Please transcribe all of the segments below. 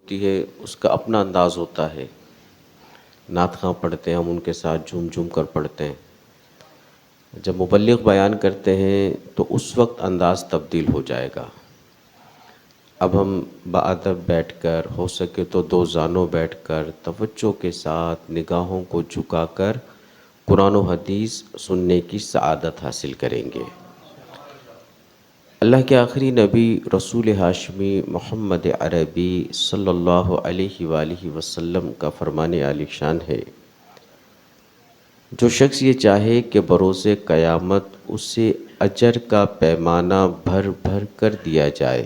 ہوتی ہے اس کا اپنا انداز ہوتا ہے. نعت خواں پڑھتے ہیں ہم ان کے ساتھ جھوم جھوم کر پڑھتے ہیں. جب مبلغ بیان کرتے ہیں تو اس وقت انداز تبدیل ہو جائے گا. اب ہم باادب بیٹھ کر، ہو سکے تو دو زانوں بیٹھ کر توجہ کے ساتھ نگاہوں کو جھکا کر قرآن و حدیث سننے کی سعادت حاصل کریں گے. اللہ کے آخری نبی رسول ہاشمی محمد عربی صلی اللہ علیہ وآلہ وسلم کا فرمان عالی شان ہے، جو شخص یہ چاہے کہ بروز قیامت اسے اجر کا پیمانہ بھر بھر کر دیا جائے،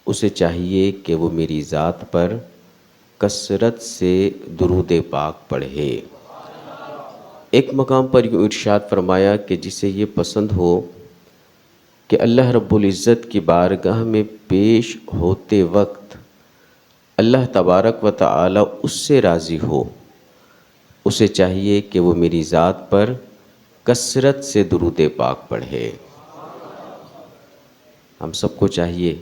اسے چاہیے کہ وہ میری ذات پر کثرت سے درود پاک پڑھے. ایک مقام پر یوں ارشاد فرمایا کہ جسے یہ پسند ہو کہ اللہ رب العزت کی بارگاہ میں پیش ہوتے وقت اللہ تبارک و تعالی اس سے راضی ہو، اسے چاہیے کہ وہ میری ذات پر کثرت سے درود پاک پڑھے. ہم سب کو چاہیے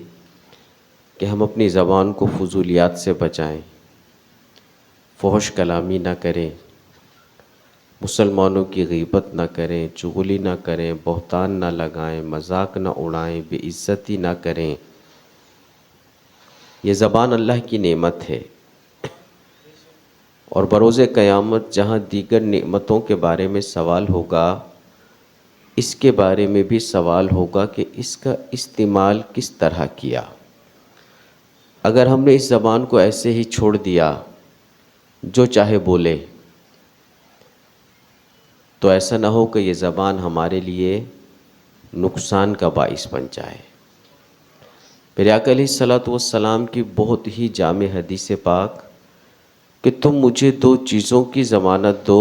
کہ ہم اپنی زبان کو فضولیات سے بچائیں، فحش کلامی نہ کریں، مسلمانوں کی غیبت نہ کریں، چغلی نہ کریں، بہتان نہ لگائیں، مذاق نہ اڑائیں، بے عزتی نہ کریں. یہ زبان اللہ کی نعمت ہے، اور بروز قیامت جہاں دیگر نعمتوں کے بارے میں سوال ہوگا، اس کے بارے میں بھی سوال ہوگا کہ اس کا استعمال کس طرح کیا. اگر ہم نے اس زبان کو ایسے ہی چھوڑ دیا جو چاہے بولے، تو ایسا نہ ہو کہ یہ زبان ہمارے لیے نقصان کا باعث بن جائے. پھر آقا علیہ الصلوۃ والسلام کی بہت ہی جامع حدیث پاک کہ تم مجھے دو چیزوں کی ضمانت دو،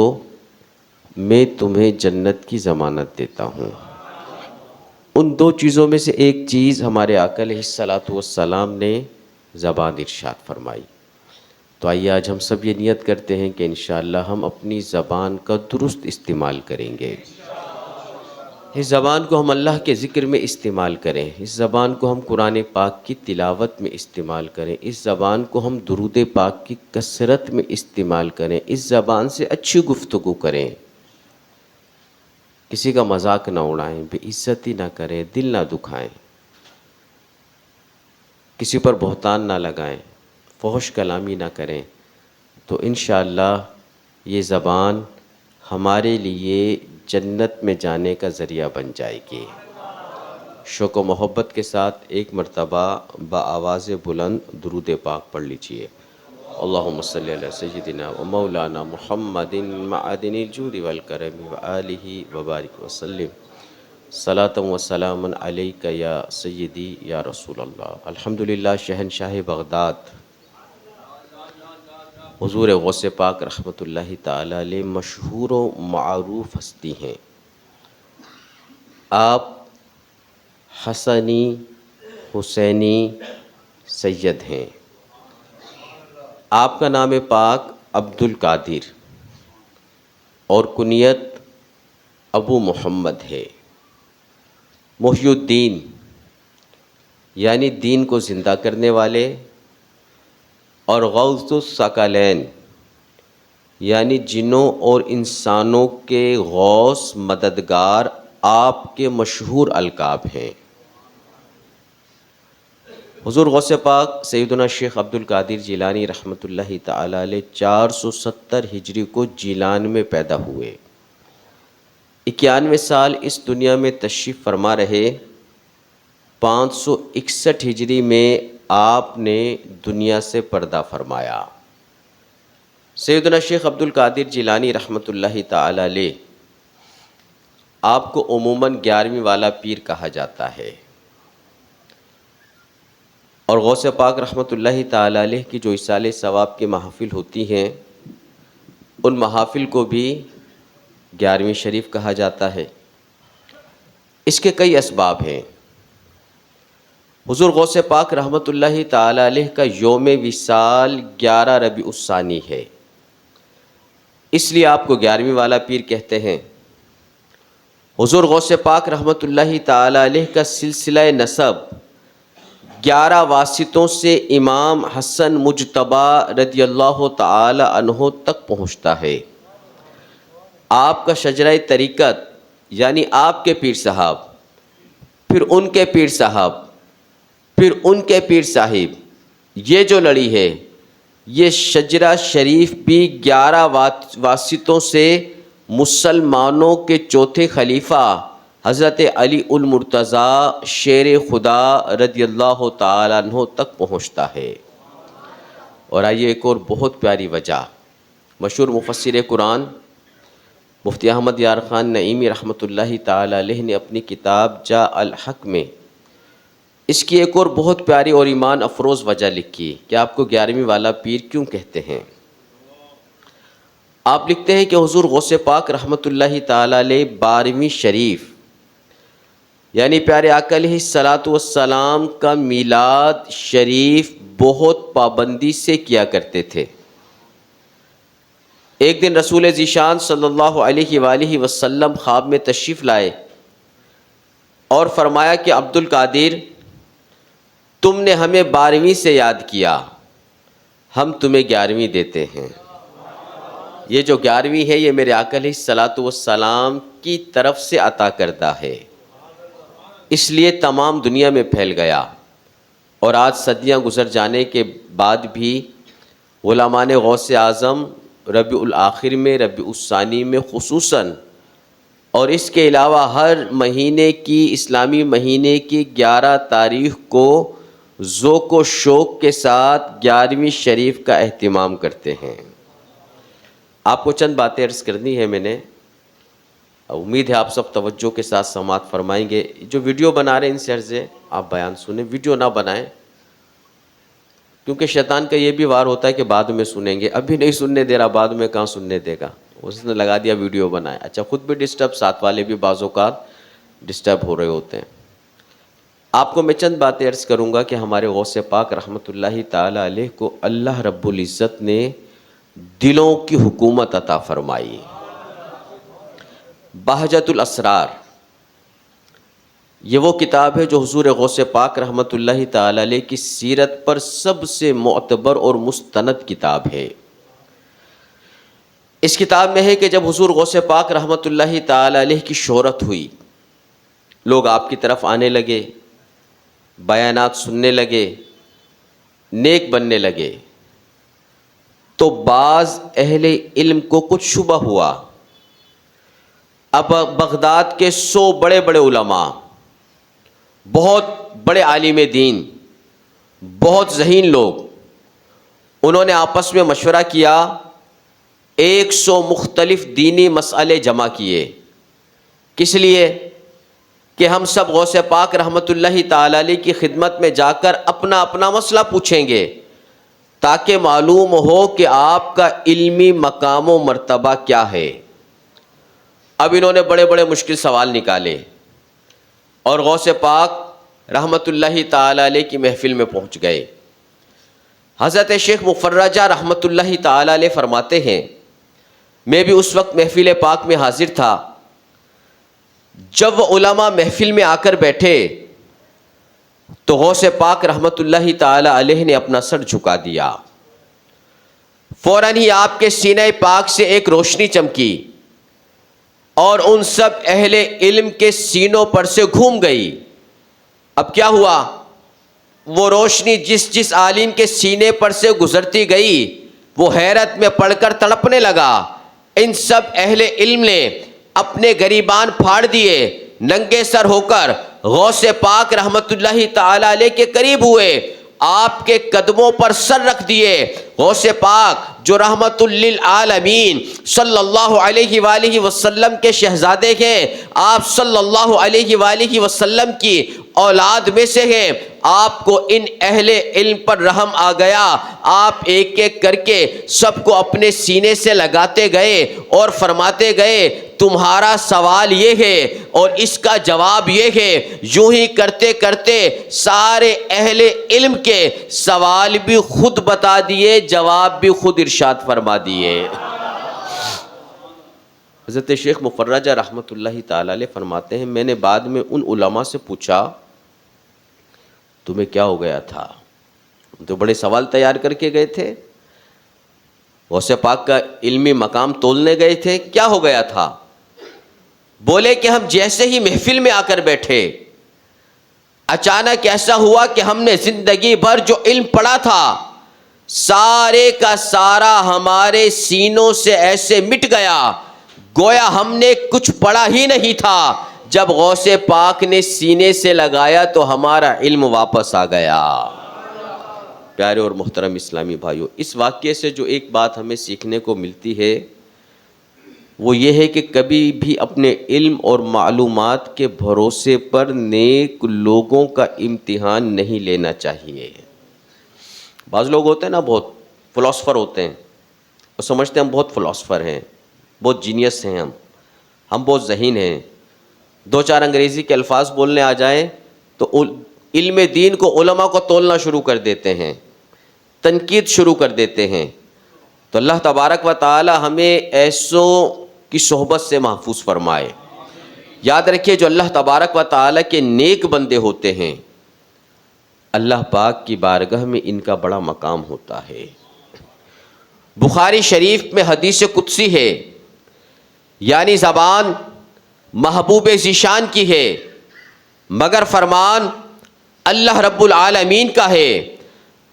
میں تمہیں جنت کی ضمانت دیتا ہوں. ان دو چیزوں میں سے ایک چیز ہمارے آقا علیہ الصلوۃ والسلام نے زبان ارشاد فرمائی. تو آئیے آج ہم سب یہ نیت کرتے ہیں کہ انشاءاللہ ہم اپنی زبان کا درست استعمال کریں گے. اس زبان کو ہم اللہ کے ذکر میں استعمال کریں، اس زبان کو ہم قرآن پاک کی تلاوت میں استعمال کریں، اس زبان کو ہم درود پاک کی کثرت میں استعمال کریں، اس زبان سے اچھی گفتگو کریں، کسی کا مذاق نہ اڑائیں، بے عزتی نہ کریں، دل نہ دکھائیں، کسی پر بہتان نہ لگائیں، فحش کلامی نہ کریں. تو انشاءاللہ یہ زبان ہمارے لیے جنت میں جانے کا ذریعہ بن جائے گی. شوق و محبت کے ساتھ ایک مرتبہ بآواز بلند درود پاک پڑھ لیجئے. اللہم صلی علی سیدنا و مولانا محمد معدن الجود والکرم وآلہ وبارک وسلم. صلاۃ و سلام علیک یا سیدی یا رسول اللہ. الحمدللہ شہنشاہ بغداد حضور غوث پاک رحمۃ اللہ تعالی علیہ مشہور و معروف ہستی ہیں. آپ حسنی حسینی سید ہیں. آپ کا نام پاک عبد القادر اور کنیت ابو محمد ہے. محی الدین یعنی دین کو زندہ کرنے والے، اور غوث الثقلین یعنی جنوں اور انسانوں کے غوث مددگار آپ کے مشہور القاب ہیں. حضور غوث پاک سیدنا شیخ عبد القادر جیلانی رحمۃ اللہ تعالی علیہ 470 ہجری کو جیلان میں پیدا ہوئے. 91 سال اس دنیا میں تشریف فرما رہے. 561 ہجری میں آپ نے دنیا سے پردہ فرمایا. سیدنا شیخ عبد القادر جیلانی رحمۃ اللہ تعالی علیہ آپ کو عموماً 11ویں والا پیر کہا جاتا ہے، اور غوث پاک رحمۃ اللہ تعالی علیہ کی جو ایصال ثواب کی محافل ہوتی ہیں، ان محافل کو بھی 11ویں شریف کہا جاتا ہے. اس کے کئی اسباب ہیں. حضور غوث پاک رحمۃ اللہ تعالی علیہ کا یوم وصال 11 ربیع الثانی ہے، اس لیے آپ کو 11ویں والا پیر کہتے ہیں. حضور غوث پاک رحمۃ اللہ تعالی علیہ کا سلسلہ نسب 11 واسطوں سے امام حسن مجتبی رضی اللہ تعالی عنہ تک پہنچتا ہے۔ آپ کا شجرہ طریقت یعنی آپ کے پیر صاحب، پھر ان کے پیر صاحب، پھر ان کے پیر صاحب، یہ جو لڑی ہے یہ شجرہ شریف بھی 11 واسطوں سے مسلمانوں کے چوتھے خلیفہ حضرت علی المرتضیٰ شیر خدا رضی اللہ تعالیٰ عنہ تک پہنچتا ہے۔ اور آئیے ایک اور بہت پیاری وجہ، مشہور مفسر قرآن مفتی احمد یار خان نعیمی رحمۃ اللہ تعالیٰ علیہ نے اپنی کتاب جاء الحق میں اس کی ایک اور بہت پیاری اور ایمان افروز وجہ لکھی کہ آپ کو 11ویں والا پیر کیوں کہتے ہیں۔ آپ لکھتے ہیں کہ حضور غوث پاک رحمۃ اللہ تعالیٰ علیہ 12ویں شریف یعنی پیارے آقا علیہ الصلاۃ والسلام کا میلاد شریف بہت پابندی سے کیا کرتے تھے۔ ایک دن رسول ذیشان صلی اللہ علیہ وآلہ وسلم خواب میں تشریف لائے اور فرمایا کہ عبد القادر تم نے ہمیں 12ویں سے یاد کیا، ہم تمہیں 11ویں دیتے ہیں۔ یہ جو 11ویں ہے یہ میرے آقا علیہ الصلاۃ والسلام کی طرف سے عطا کردہ ہے، اس لیے تمام دنیا میں پھیل گیا، اور آج صدیاں گزر جانے کے بعد بھی علماء نے غوث اعظم ربیع الاخر میں، ربیع الثانی میں خصوصاً، اور اس کے علاوہ ہر مہینے کی اسلامی مہینے کی 11 تاریخ کو ذوق و شوق کے ساتھ 11ویں شریف کا اہتمام کرتے ہیں۔ آپ کو چند باتیں عرض کرنی ہے میں نے، امید ہے آپ سب توجہ کے ساتھ سماعت فرمائیں گے۔ جو ویڈیو بنا رہے ہیں ان سے عرض ہے آپ بیان سنیں، ویڈیو نہ بنائیں، کیونکہ شیطان کا یہ بھی وار ہوتا ہے کہ بعد میں سنیں گے، ابھی نہیں سننے دے رہا، بعد میں کہاں سننے دے گا، اس نے لگا دیا ویڈیو بنائے۔ اچھا خود بھی ڈسٹرب، ساتھ والے بھی بعض اوقات ڈسٹرب ہو رہے ہوتے ہیں۔ آپ کو میں چند باتیں عرض کروں گا کہ ہمارے غوث پاک رحمۃ اللہ تعالی علیہ کو اللہ رب العزت نے دلوں کی حکومت عطا فرمائی۔ بہجت الاسرار یہ وہ کتاب ہے جو حضور غوث پاک رحمۃ اللہ تعالی علیہ کی سیرت پر سب سے معتبر اور مستند کتاب ہے۔ اس کتاب میں ہے کہ جب حضور غوث پاک رحمۃ اللہ تعالی علیہ کی شہرت ہوئی، لوگ آپ کی طرف آنے لگے، بیانات سننے لگے، نیک بننے لگے، تو بعض اہل علم کو کچھ شبہ ہوا۔ اب بغداد کے 100 بڑے بڑے علماء، بہت بڑے عالم دین، بہت ذہین لوگ، انہوں نے آپس میں مشورہ کیا، 100 مختلف دینی مسئلے جمع کیے، کس لیے کہ ہم سب غوث پاک رحمۃ اللہ تعالی علیہ کی خدمت میں جا کر اپنا اپنا مسئلہ پوچھیں گے، تاکہ معلوم ہو کہ آپ کا علمی مقام و مرتبہ کیا ہے۔ اب انہوں نے بڑے بڑے مشکل سوال نکالے اور غوث پاک رحمۃ اللہ تعالی علیہ کی محفل میں پہنچ گئے۔ حضرت شیخ مفرجہ رحمۃ اللہ تعالی علیہ فرماتے ہیں، میں بھی اس وقت محفل پاک میں حاضر تھا، جب وہ علماء محفل میں آ کر بیٹھے تو غوث پاک رحمۃ اللہ تعالی علیہ نے اپنا سر جھکا دیا، فوراً ہی آپ کے سینہ پاک سے ایک روشنی چمکی اور ان سب اہل علم کے سینوں پر سے گھوم گئی۔ اب کیا ہوا؟ وہ روشنی جس عالم کے سینے پر سے گزرتی گئی وہ حیرت میں پڑ کر تڑپنے لگا۔ ان سب اہل علم نے اپنے گریبان پھاڑ دیے، ننگے سر ہو کر غوث پاک رحمت اللہ تعالی علیہ کے قریب ہوئے، آپ کے قدموں پر سر رکھ دیے۔ غوث پاک جو رحمت للعالمین صلی اللہ علیہ وآلہ وسلم کے شہزادے ہیں، آپ صلی اللہ علیہ وآلہ وسلم کی اولاد میں سے ہیں، آپ کو ان اہل علم پر رحم آ گیا۔ آپ ایک ایک کر کے سب کو اپنے سینے سے لگاتے گئے اور فرماتے گئے، تمہارا سوال یہ ہے اور اس کا جواب یہ ہے۔ یوں ہی کرتے کرتے سارے اہل علم کے سوال بھی خود بتا دیے، جواب بھی خود ارشاد فرما دیے۔ حضرت شیخ مفرجہ رحمۃ اللہ تعالی علیہ فرماتے ہیں، میں نے بعد میں ان علماء سے پوچھا تمہیں کیا ہو گیا تھا؟ تو بڑے سوال تیار کر کے گئے تھے، غوث پاک کا علمی مقام تولنے گئے تھے، کیا ہو گیا تھا؟ بولے کہ ہم جیسے ہی محفل میں آ کر بیٹھے، اچانک ایسا ہوا کہ ہم نے زندگی بھر جو علم پڑھا تھا سارے کا سارا ہمارے سینوں سے ایسے مٹ گیا گویا ہم نے کچھ پڑھا ہی نہیں تھا۔ جب غوث پاک نے سینے سے لگایا تو ہمارا علم واپس آ گیا۔ پیارے اور محترم اسلامی بھائیوں، اس واقعے سے جو ایک بات ہمیں سیکھنے کو ملتی ہے وہ یہ ہے کہ کبھی بھی اپنے علم اور معلومات کے بھروسے پر نیک لوگوں کا امتحان نہیں لینا چاہیے۔ بعض لوگ ہوتے ہیں نا، بہت فلاسفر ہوتے ہیں، وہ سمجھتے ہیں ہم بہت فلاسفر ہیں، بہت جینیس ہیں، ہم بہت ذہین ہیں، دو چار انگریزی کے الفاظ بولنے آ جائیں تو علم دین کو علماء کو تولنا شروع کر دیتے ہیں، تنقید شروع کر دیتے ہیں۔ تو اللہ تبارک و تعالی ہمیں ایسوں کی صحبت سے محفوظ فرمائے۔ یاد رکھیے جو اللہ تبارک و تعالی کے نیک بندے ہوتے ہیں اللہ پاک کی بارگاہ میں ان کا بڑا مقام ہوتا ہے۔ بخاری شریف میں حدیث قدسی ہے، یعنی زبان محبوب ذیشان کی ہے مگر فرمان اللہ رب العالمین کا ہے۔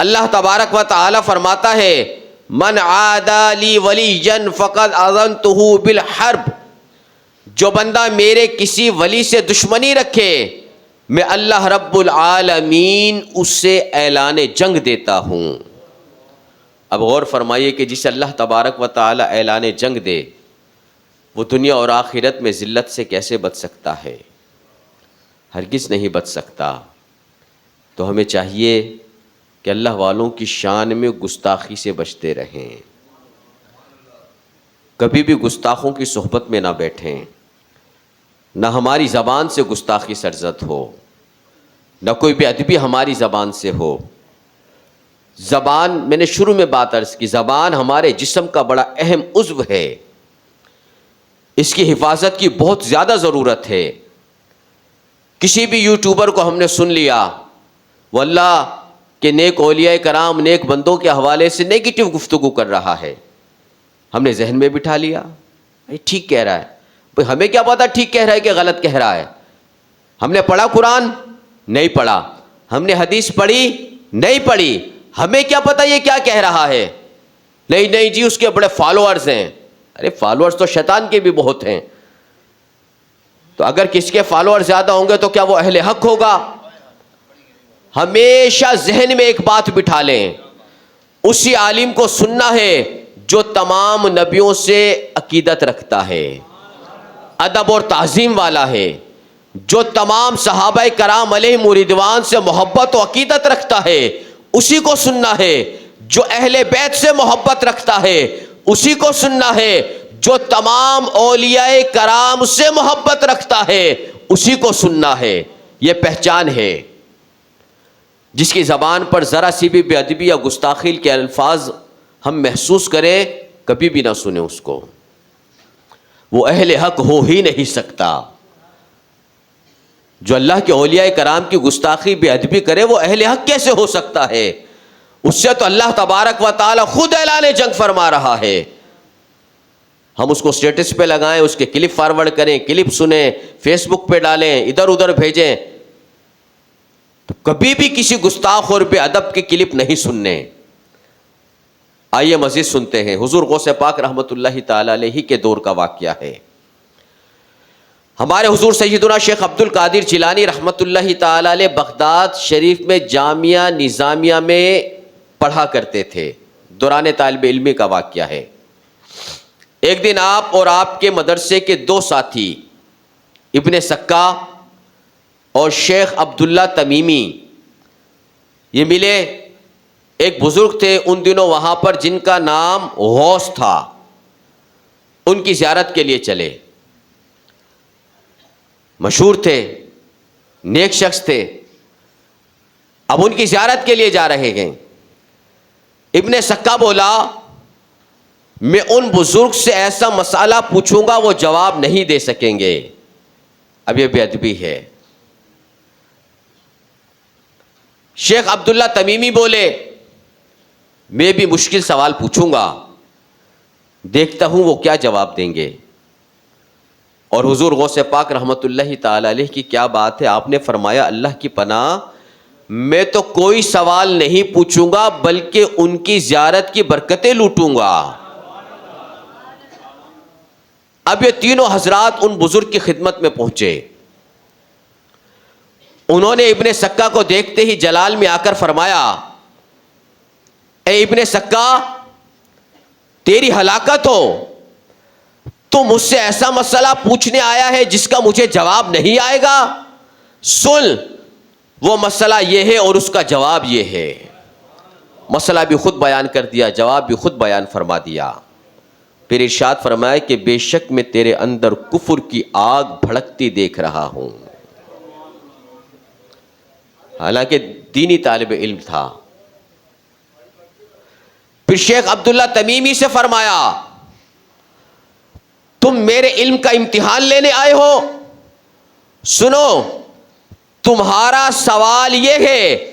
اللہ تبارک و تعالی فرماتا ہے من عادى لي وليا فقد اذنته بالحرب، جو بندہ میرے کسی ولی سے دشمنی رکھے میں اللہ رب العالمین اسے اعلان جنگ دیتا ہوں۔ اب غور فرمائیے کہ جسے اللہ تبارک و تعالی اعلان جنگ دے وہ دنیا اور آخرت میں ذلت سے کیسے بچ سکتا ہے؟ ہرگز نہیں بچ سکتا۔ تو ہمیں چاہیے کہ اللہ والوں کی شان میں گستاخی سے بچتے رہیں، کبھی بھی گستاخوں کی صحبت میں نہ بیٹھیں، نہ ہماری زبان سے گستاخی سرزد ہو، نہ کوئی بے ادبی ہماری زبان سے ہو۔ زبان، میں نے شروع میں بات عرض کی، زبان ہمارے جسم کا بڑا اہم عضو ہے، اس کی حفاظت کی بہت زیادہ ضرورت ہے۔ کسی بھی یوٹیوبر کو ہم نے سن لیا وہ اللہ کہ نیک اولیاء کرام نیک بندوں کے حوالے سے نیگیٹو گفتگو کر رہا ہے، ہم نے ذہن میں بٹھا لیا ٹھیک کہہ رہا ہے۔ بھئی ہمیں کیا پتا ٹھیک کہہ رہا ہے کہ غلط کہہ رہا ہے؟ ہم نے پڑھا قرآن؟ نہیں پڑھا۔ ہم نے حدیث پڑھی؟ نہیں پڑھی۔ ہمیں کیا پتا یہ کیا کہہ رہا ہے؟ نہیں جی اس کے بڑے فالوورز ہیں۔ ارے فالوورز تو شیطان کے بھی بہت ہیں، تو اگر کس کے فالوور زیادہ ہوں گے تو کیا وہ اہل حق ہوگا؟ ہمیشہ ذہن میں ایک بات بٹھا لیں، اسی عالم کو سننا ہے جو تمام نبیوں سے عقیدت رکھتا ہے، ادب اور تعظیم والا ہے، جو تمام صحابہ کرام علیہم رضوان سے محبت و عقیدت رکھتا ہے اسی کو سننا ہے، جو اہل بیت سے محبت رکھتا ہے اسی کو سننا ہے، جو تمام اولیاء کرام سے محبت رکھتا ہے اسی کو سننا ہے۔ یہ پہچان ہے۔ جس کی زبان پر ذرا سی بھی بے ادبی یا گستاخی کے الفاظ ہم محسوس کریں کبھی بھی نہ سنیں اس کو، وہ اہل حق ہو ہی نہیں سکتا۔ جو اللہ کے اولیاء کرام کی گستاخی بے ادبی کرے وہ اہل حق کیسے ہو سکتا ہے؟ اس سے تو اللہ تبارک و تعالی خود اعلان جنگ فرما رہا ہے۔ ہم اس کو سٹیٹس پہ لگائیں، اس کے کلپ فارورڈ کریں، کلپ سنیں، فیس بک پہ ڈالیں، ادھر ادھر بھیجیں، تو کبھی بھی کسی گستاخ اور بے ادب کے کلپ نہیں سننے۔ آئیے مزید سنتے ہیں۔ حضور غوث پاک رحمت اللہ تعالی علیہ کے دور کا واقعہ ہے۔ ہمارے حضور سیدنا شیخ عبد القادر جیلانی رحمت اللہ تعالی علیہ بغداد شریف میں جامعہ نظامیہ میں پڑھا کرتے تھے، دوران طالب علمی کا واقعہ ہے۔ ایک دن آپ اور آپ کے مدرسے کے دو ساتھی ابن سکا اور شیخ عبداللہ تمیمی یہ ملے۔ ایک بزرگ تھے ان دنوں وہاں پر جن کا نام غوث تھا، ان کی زیارت کے لیے چلے۔ مشہور تھے، نیک شخص تھے، اب ان کی زیارت کے لیے جا رہے ہیں۔ ابن سکا بولا میں ان بزرگ سے ایسا مسئلہ پوچھوں گا وہ جواب نہیں دے سکیں گے، اب یہ بے ادبی ہے۔ شیخ عبداللہ تمیمی بولے میں بھی مشکل سوال پوچھوں گا، دیکھتا ہوں وہ کیا جواب دیں گے۔ اور حضور غوث پاک رحمت اللہ تعالی علیہ کی کیا بات ہے، آپ نے فرمایا اللہ کی پناہ میں تو کوئی سوال نہیں پوچھوں گا بلکہ ان کی زیارت کی برکتیں لوٹوں گا۔ اب یہ تینوں حضرات ان بزرگ کی خدمت میں پہنچے، انہوں نے ابن سکا کو دیکھتے ہی جلال میں آ کر فرمایا اے ابن سکا تیری ہلاکت ہو، تو مجھ سے ایسا مسئلہ پوچھنے آیا ہے جس کا مجھے جواب نہیں آئے گا؟ سن، وہ مسئلہ یہ ہے اور اس کا جواب یہ ہے۔ مسئلہ بھی خود بیان کر دیا، جواب بھی خود بیان فرما دیا۔ پھر ارشاد فرمایا کہ بے شک میں تیرے اندر کفر کی آگ بھڑکتی دیکھ رہا ہوں۔ حالانکہ دینی طالب علم تھا۔ پھر شیخ عبداللہ تمیمی سے فرمایا تم میرے علم کا امتحان لینے آئے ہو؟ سنو، تمہارا سوال یہ ہے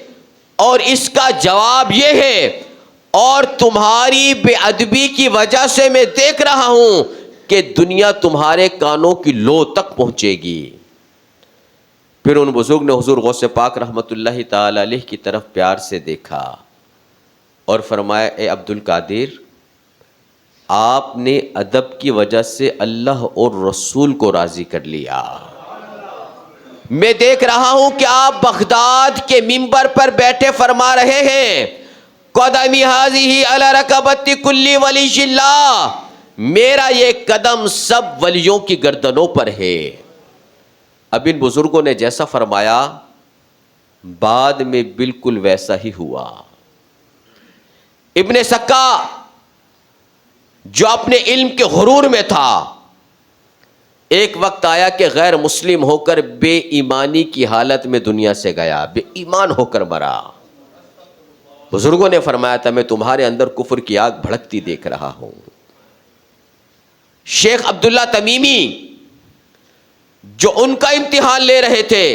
اور اس کا جواب یہ ہے، اور تمہاری بے ادبی کی وجہ سے میں دیکھ رہا ہوں کہ دنیا تمہارے کانوں کی لو تک پہنچے گی۔ پھر ان بزرگ نے حضور غوث پاک رحمت اللہ تعالی علیہ کی طرف پیار سے دیکھا اور فرمایا اے عبد القادر، آپ نے ادب کی وجہ سے اللہ اور رسول کو راضی کر لیا۔ میں دیکھ رہا ہوں کہ آپ بغداد کے منبر پر بیٹھے فرما رہے ہیں قدمی ھذہ علی رکبۃ کل ولی اللہ، میرا یہ قدم سب ولیوں کی گردنوں پر ہے۔ اب ان بزرگوں نے جیسا فرمایا بعد میں بالکل ویسا ہی ہوا۔ ابن سکا جو اپنے علم کے غرور میں تھا، ایک وقت آیا کہ غیر مسلم ہو کر بے ایمانی کی حالت میں دنیا سے گیا، بے ایمان ہو کر مرا۔ بزرگوں نے فرمایا تھا میں تمہارے اندر کفر کی آگ بھڑکتی دیکھ رہا ہوں۔ شیخ عبداللہ تمیمی جو ان کا امتحان لے رہے تھے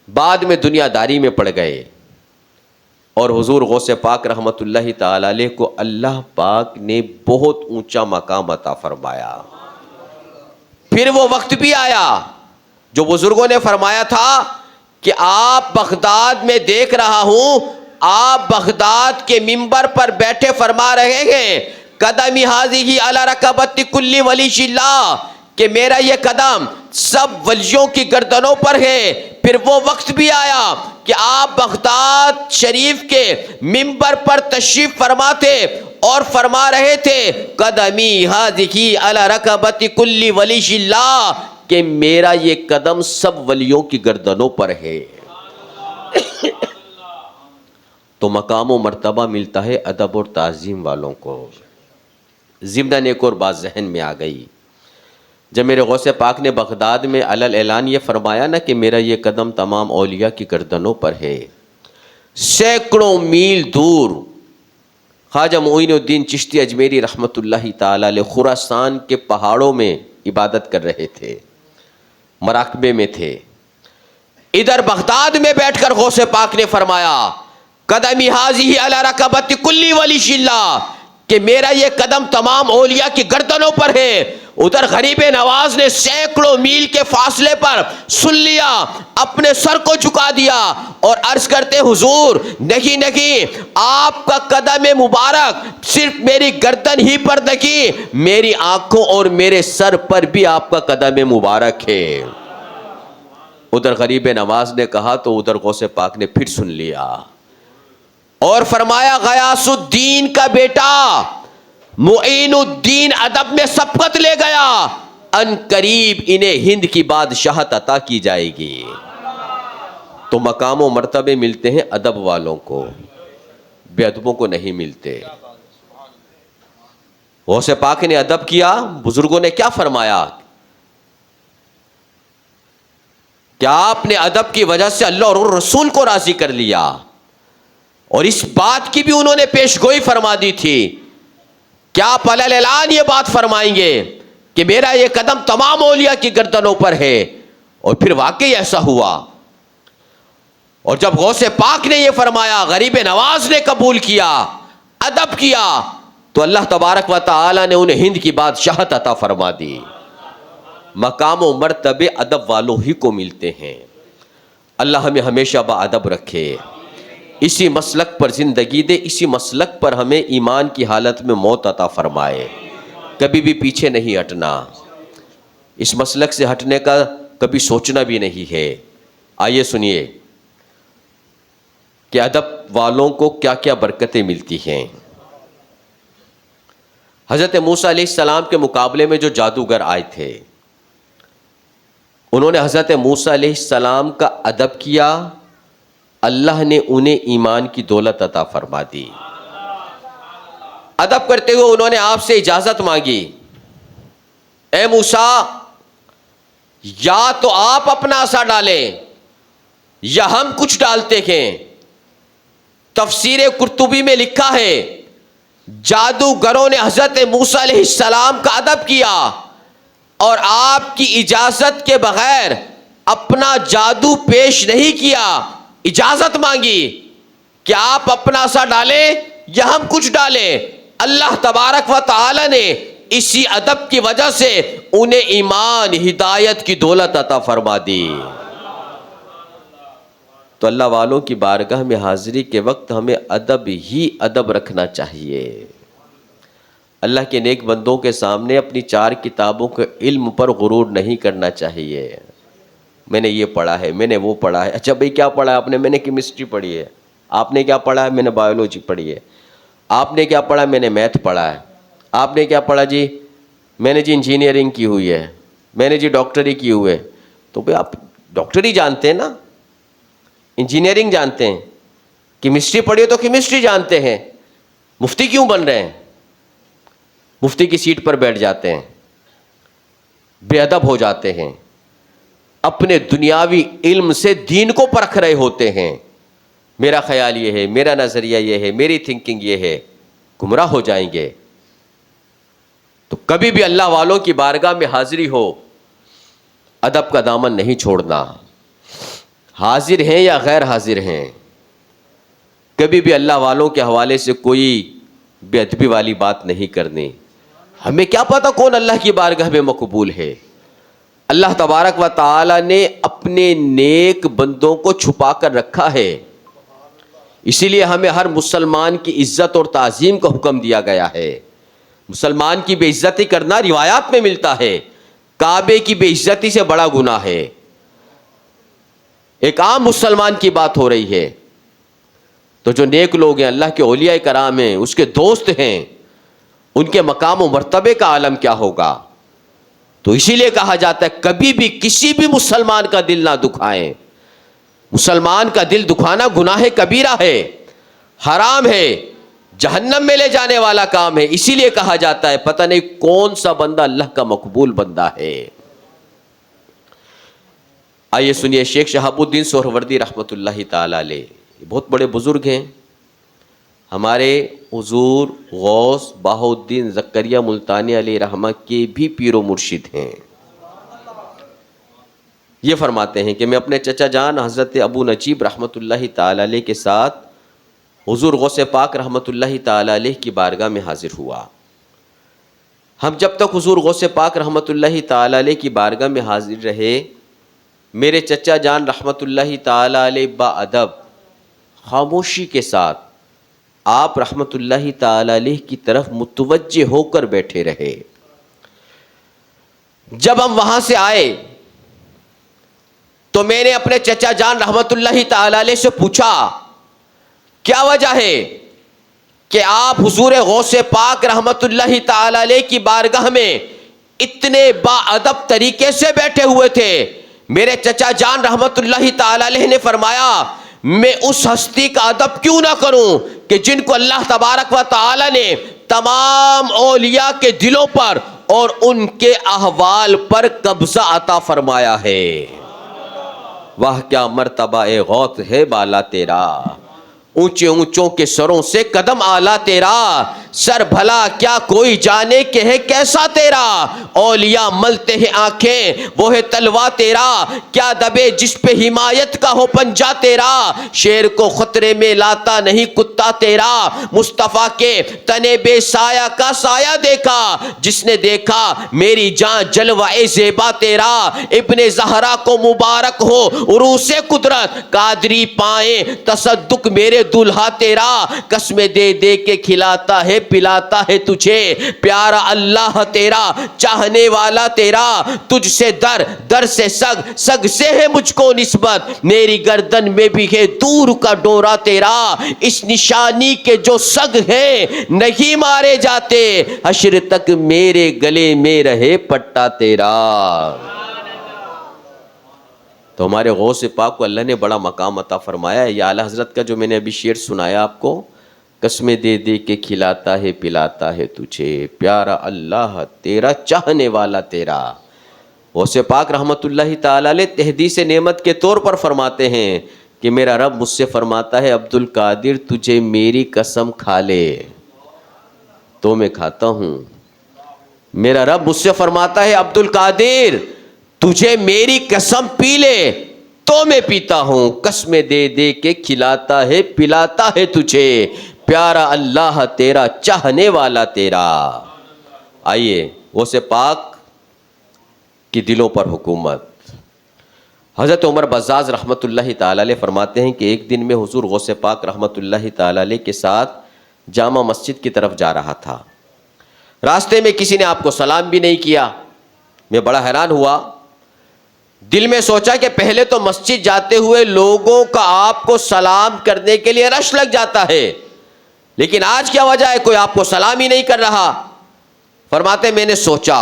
بعد میں دنیا داری میں پڑ گئے، اور حضور غوث پاک رحمت اللہ تعالی علیہ کو اللہ پاک نے بہت اونچا مقام عطا فرمایا۔ پھر وہ وقت بھی آیا جو بزرگوں نے فرمایا تھا کہ آپ بغداد میں دیکھ رہا ہوں، آپ بغداد کے منبر پر بیٹھے فرما رہے ہیں قدمی ھذہ علی رکبۃ کل ولی اللہ، کہ میرا یہ قدم سب ولیوں کی گردنوں پر ہے۔ پھر وہ وقت بھی آیا کہ آپ بغداد شریف کے منبر پر تشریف فرما تھے اور فرما رہے تھے قدمی ھذہ علی رکبۃ کل ولی اللہ، کہ میرا یہ قدم سب ولیوں کی گردنوں پر ہے۔ تو مقام و مرتبہ ملتا ہے ادب اور تعظیم والوں کو۔ ضمن ایک اور بات ذہن میں آ گئی، جب میرے غوث پاک نے بغداد میں علل اعلان یہ فرمایا نا کہ میرا یہ قدم تمام اولیاء کی گردنوں پر ہے، سینکڑوں میل دور خواجہ معین الدین چشتی اجمیری رحمت اللہ تعالی علیہ خراسان کے پہاڑوں میں عبادت کر رہے تھے، مراقبے میں تھے۔ ادھر بغداد میں بیٹھ کر غوث پاک نے فرمایا قدمی ھذہ علی رکبۃ کل ولی اللہ، کہ میرا یہ قدم تمام اولیاء کی گردنوں پر ہے۔ ادھر غریب نواز نے سینکڑوں میل کے فاصلے پر سن لیا، اپنے سر کو جھکا دیا اور عرض کرتے حضور نہیں نہیں، آپ کا قدم مبارک صرف میری گردن ہی پر نہیں، میری آنکھوں اور میرے سر پر بھی آپ کا قدم مبارک ہے۔ ادھر غریب نواز نے کہا تو ادھر غوث پاک نے پھر سن لیا اور فرمایا غیاث الدین کا بیٹا معین الدین ادب میں سبقت لے گیا، ان قریب انہیں ہند کی بادشاہت عطا کی جائے گی۔ تو مقام و مرتبے ملتے ہیں ادب والوں کو، بے ادبوں کو نہیں ملتے۔ غوث پاک نے ادب کیا، بزرگوں نے کیا فرمایا کہ آپ نے ادب کی وجہ سے اللہ اور رسول کو راضی کر لیا، اور اس بات کی بھی انہوں نے پیش گوئی فرما دی تھی کہ آپ علل اعلان یہ بات فرمائیں گے کہ میرا یہ قدم تمام اولیاء کی گردنوں پر ہے، اور پھر واقعی ایسا ہوا۔ اور جب غوث پاک نے یہ فرمایا، غریب نواز نے قبول کیا، ادب کیا، تو اللہ تبارک و تعالی نے انہیں ہند کی بادشاہت عطا فرما دی۔ مقام و مرتبے ادب والوں ہی کو ملتے ہیں۔ اللہ ہمیں ہمیشہ با ادب رکھے، اسی مسلک پر زندگی دے، اسی مسلک پر ہمیں ایمان کی حالت میں موت عطا فرمائے، کبھی بھی پیچھے نہیں ہٹنا، اس مسلک سے ہٹنے کا کبھی سوچنا بھی نہیں ہے۔ آئیے سنیے کہ ادب والوں کو کیا کیا برکتیں ملتی ہیں۔ حضرت موسیٰ علیہ السلام کے مقابلے میں جو جادوگر آئے تھے، انہوں نے حضرت موسیٰ علیہ السلام کا ادب کیا، اللہ نے انہیں ایمان کی دولت عطا فرما دی۔ ادب کرتے ہوئے انہوں نے آپ سے اجازت مانگی، اے موسیٰ، یا تو آپ اپنا عصا ڈالیں یا ہم کچھ ڈالتے ہیں۔ تفسیر قرطبی میں لکھا ہے، جادوگروں نے حضرت موسیٰ علیہ السلام کا ادب کیا اور آپ کی اجازت کے بغیر اپنا جادو پیش نہیں کیا، اجازت مانگی کہ آپ اپنا عصا ڈالیں یا ہم کچھ ڈالیں۔ اللہ تبارک و تعالی نے اسی ادب کی وجہ سے انہیں ایمان، ہدایت کی دولت عطا فرما دی۔ تو اللہ والوں کی بارگاہ میں حاضری کے وقت ہمیں ادب ہی ادب رکھنا چاہیے۔ اللہ کے نیک بندوں کے سامنے اپنی 4 کتابوں کے علم پر غرور نہیں کرنا چاہیے۔ میں نے یہ پڑھا ہے، میں نے وہ پڑھا ہے۔ اچھا بھئی کیا پڑھا ہے آپ نے؟ میں نے کیمسٹری پڑھی ہے۔ آپ نے کیا پڑھا ہے؟ میں نے بایولوجی پڑھی ہے۔ آپ نے کیا پڑھا؟ میں نے میتھ پڑھا ہے۔ آپ نے کیا پڑھا جی؟ میں نے جی انجینئرنگ کی ہوئی ہے، میں نے جی ڈاکٹری کی ہوئی ہے۔ تو بھئی آپ ڈاکٹری جانتے ہیں نا، انجینئرنگ جانتے ہیں، کیمسٹری پڑھی ہو تو کیمسٹری جانتے ہیں، مفتی کیوں بن رہے ہیں؟ مفتی کی سیٹ پر بیٹھ جاتے ہیں، بے ادب ہو جاتے ہیں، اپنے دنیاوی علم سے دین کو پرکھ رہے ہوتے ہیں۔ میرا خیال یہ ہے، میرا نظریہ یہ ہے، میری تھنکنگ یہ ہے، گمراہ ہو جائیں گے۔ تو کبھی بھی اللہ والوں کی بارگاہ میں حاضری ہو، ادب کا دامن نہیں چھوڑنا، حاضر ہیں یا غیر حاضر ہیں، کبھی بھی اللہ والوں کے حوالے سے کوئی بے ادبی والی بات نہیں کرنی۔ ہمیں کیا پتہ کون اللہ کی بارگاہ میں مقبول ہے؟ اللہ تبارک و تعالی نے اپنے نیک بندوں کو چھپا کر رکھا ہے، اسی لیے ہمیں ہر مسلمان کی عزت اور تعظیم کا حکم دیا گیا ہے۔ مسلمان کی بے عزتی کرنا روایات میں ملتا ہے، کعبے کی بے عزتی سے بڑا گناہ ہے۔ ایک عام مسلمان کی بات ہو رہی ہے، تو جو نیک لوگ ہیں، اللہ کے اولیاء کرام ہیں، اس کے دوست ہیں، ان کے مقام و مرتبے کا عالم کیا ہوگا؟ تو اسی لیے کہا جاتا ہے کبھی بھی کسی بھی مسلمان کا دل نہ دکھائیں۔ مسلمان کا دل دکھانا گناہ کبیرہ ہے، حرام ہے، جہنم میں لے جانے والا کام ہے۔ اسی لیے کہا جاتا ہے پتہ نہیں کون سا بندہ اللہ کا مقبول بندہ ہے۔ آئیے سنیے شیخ شہاب الدین سہروردی رحمۃ اللہ تعالی علیہ، یہ بہت بڑے بزرگ ہیں، ہمارے حضور غوث بہاء الدین زکریا ملتانی علیہ رحمہ کے بھی پیر و مرشد ہیں۔ یہ فرماتے ہیں کہ میں اپنے چچا جان حضرت ابو نجیب رحمۃ اللہ تعالی علیہ کے ساتھ حضور غوث پاک رحمۃ اللہ تعالی علیہ کی بارگاہ میں حاضر ہوا۔ ہم جب تک حضور غوث پاک رحمۃ اللہ تعالی علیہ کی بارگاہ میں حاضر رہے، میرے چچا جان رحمۃ اللہ تعالی علیہ با ادب خاموشی کے ساتھ آپ رحمۃ اللہ تعالی علیہ کی طرف متوجہ ہو کر بیٹھے رہے۔ جب ہم وہاں سے آئے تو میں نے اپنے چچا جان رحمۃ اللہ تعالی علیہ سے پوچھا کیا وجہ ہے کہ آپ حضور غوث پاک رحمۃ اللہ تعالی علیہ کی بارگاہ میں اتنے با ادب طریقے سے بیٹھے ہوئے تھے؟ میرے چچا جان رحمۃ اللہ تعالی علیہ نے فرمایا میں اس ہستی کا ادب کیوں نہ کروں کہ جن کو اللہ تبارک و تعالی نے تمام اولیاء کے دلوں پر اور ان کے احوال پر قبضہ عطا فرمایا ہے۔ واہ کیا مرتبہ اے غوث ہے بالا تیرا، اونچے اونچوں کے سروں سے قدم آلہ تیرا، سر بھلا کیا کوئی جانے کہ ہے کیسا تیرا، اولیاء ملتے ہیں آنکھیں وہ ہے تلوا تیرا، کیا دبے جس پہ حمایت کا ہو پنجا تیرا، شیر کو خطرے میں لاتا نہیں کتا تیرا، مصطفیٰ کے تنے بے سایہ کا سایہ دیکھا، جس نے دیکھا میری جان جلوہ زیبا تیرا، ابن زہرا کو مبارک ہو عروس قدرت، قادری پائیں تصدق میرے دلہا تیرا، قسمیں دے دے کے کھلاتا ہے پلاتا ہے تجھے، پیارا اللہ تیرا چاہنے والا تیرا، تجھ سے در در سے سگ سگ سے ہے مجھ کو نسبت، میری گردن میں بھی ہے دور کا ڈورا تیرا، اس نشانی کے جو سگ ہیں نہیں مارے جاتے، حشر تک میرے گلے میں رہے پٹا تیرا۔ تو ہمارے غوث پاک کو اللہ نے بڑا مقام عطا فرمایا ہے۔ یہ اعلیٰ حضرت کا جو میں نے ابھی شعر سنایا آپ کو، قسمیں دے دے کے کھلاتا ہے پلاتا ہے تجھے، پیارا اللہ تیرا چاہنے والا تیرا۔ غوث پاک رحمت اللہ تعالیٰ علیہ تحدیث نعمت کے طور پر فرماتے ہیں کہ میرا رب مجھ سے فرماتا ہے عبد القادر تجھے میری قسم کھا لے تو میں کھاتا ہوں، میرا رب مجھ سے فرماتا ہے عبد القادر تجھے میری قسم پی لے تو میں پیتا ہوں، قسمیں دے دے کے کھلاتا ہے پلاتا ہے تجھے، پیارا اللہ تیرا چاہنے والا تیرا۔ آئیے غوث پاک کی دلوں پر حکومت۔ حضرت عمر بزاز رحمت اللہ تعالی علیہ فرماتے ہیں کہ ایک دن میں حضور غوث پاک رحمت اللہ تعالی علیہ کے ساتھ جامع مسجد کی طرف جا رہا تھا، راستے میں کسی نے آپ کو سلام بھی نہیں کیا، میں بڑا حیران ہوا، دل میں سوچا کہ پہلے تو مسجد جاتے ہوئے لوگوں کا آپ کو سلام کرنے کے لیے رش لگ جاتا ہے، لیکن آج کیا وجہ ہے کوئی آپ کو سلام ہی نہیں کر رہا؟ فرماتے میں نے سوچا،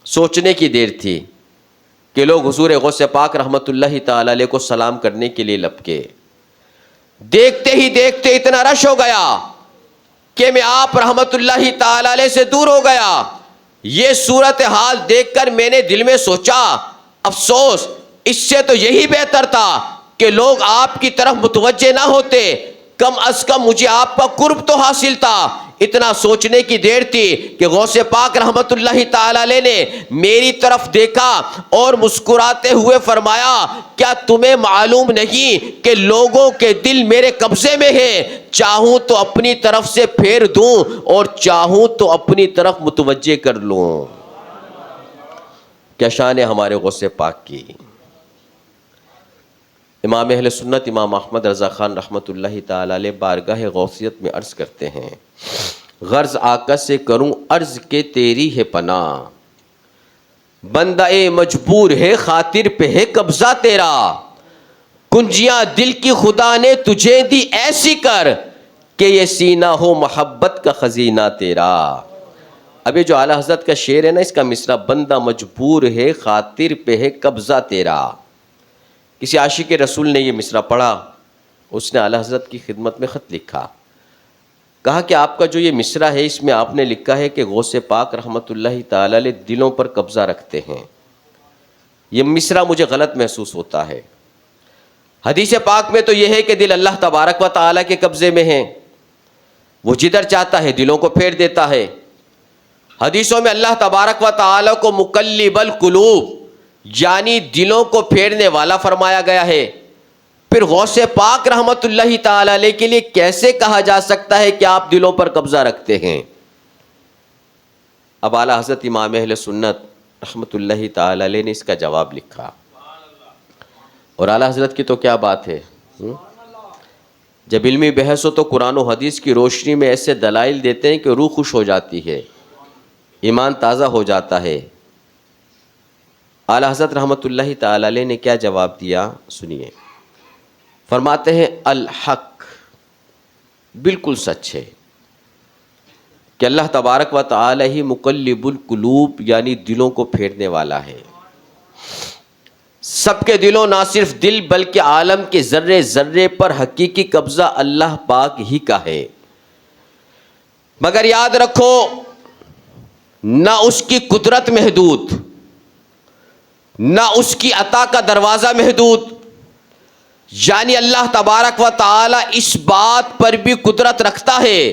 سوچنے کی دیر تھی کہ لوگ حضور غوث پاک رحمت اللہ تعالی علیہ کو سلام کرنے کے لیے لپکے، دیکھتے ہی دیکھتے اتنا رش ہو گیا کہ میں آپ رحمت اللہ تعالی علیہ سے دور ہو گیا۔ یہ صورتحال دیکھ کر میں نے دل میں سوچا افسوس، اس سے تو یہی بہتر تھا کہ لوگ آپ کی طرف متوجہ نہ ہوتے، کم از کم مجھے آپ کا قرب تو حاصل تھا۔ اتنا سوچنے کی دیر تھی کہ غوث پاک رحمت اللہ تعالی علیہ نے میری طرف دیکھا اور مسکراتے ہوئے فرمایا کیا تمہیں معلوم نہیں کہ لوگوں کے دل میرے قبضے میں ہیں، چاہوں تو اپنی طرف سے پھیر دوں اور چاہوں تو اپنی طرف متوجہ کر لوں۔ کیا شان ہے ہمارے غوث پاک کی۔ امام اہل سنت امام احمد رضا خان رحمت اللہ تعالی علیہ بارگاہ غوثیت میں عرض کرتے ہیں غرض آقا سے کروں عرض کہ تیری ہے پناہ، بندہ مجبور ہے خاطر پہ ہے قبضہ تیرا، کنجیاں دل کی خدا نے تجھے دی ایسی کر کہ یہ سینہ ہو محبت کا خزینہ تیرا۔ اب یہ جو اعلیٰ حضرت کا شعر ہے نا، اس کا مصرع بندہ مجبور ہے خاطر پہ ہے قبضہ تیرا۔ کسی عاشق رسول نے یہ مصرع پڑھا، اس نے اعلیٰ حضرت کی خدمت میں خط لکھا، کہا کہ آپ کا جو یہ مصرع ہے اس میں آپ نے لکھا ہے کہ غوث پاک رحمت اللہ تعالی علیہ دلوں پر قبضہ رکھتے ہیں، یہ مصرع مجھے غلط محسوس ہوتا ہے۔ حدیث پاک میں تو یہ ہے کہ دل اللہ تبارک و تعالیٰ کے قبضے میں ہیں، وہ جدھر چاہتا ہے دلوں کو پھیر دیتا ہے۔ حدیثوں میں اللہ تبارک و تعالیٰ کو مقلب القلوب یعنی دلوں کو پھیرنے والا فرمایا گیا ہے، پھر غوث پاک رحمت اللہ تعالی علیہ کے لیے کیسے کہا جا سکتا ہے کہ آپ دلوں پر قبضہ رکھتے ہیں؟ اب اعلیٰ حضرت امام اہل سنت رحمت اللہ تعالی علیہ نے اس کا جواب لکھا، اور اعلیٰ حضرت کی تو کیا بات ہے، جب علمی بحث ہو تو قرآن و حدیث کی روشنی میں ایسے دلائل دیتے ہیں کہ روح خوش ہو جاتی ہے، ایمان تازہ ہو جاتا ہے۔ اعلیٰ حضرت رحمت اللہ تعالی علیہ نے کیا جواب دیا سنیے، فرماتے ہیں الحق، بالکل سچ ہے کہ اللہ تبارک و تعالی ہی مقلب القلوب یعنی دلوں کو پھیرنے والا ہے، سب کے دلوں نہ صرف دل بلکہ عالم کے ذرے ذرے پر حقیقی قبضہ اللہ پاک ہی کا ہے، مگر یاد رکھو نہ اس کی قدرت محدود، نہ اس کی عطا کا دروازہ محدود، یعنی اللہ تبارک و تعالی اس بات پر بھی قدرت رکھتا ہے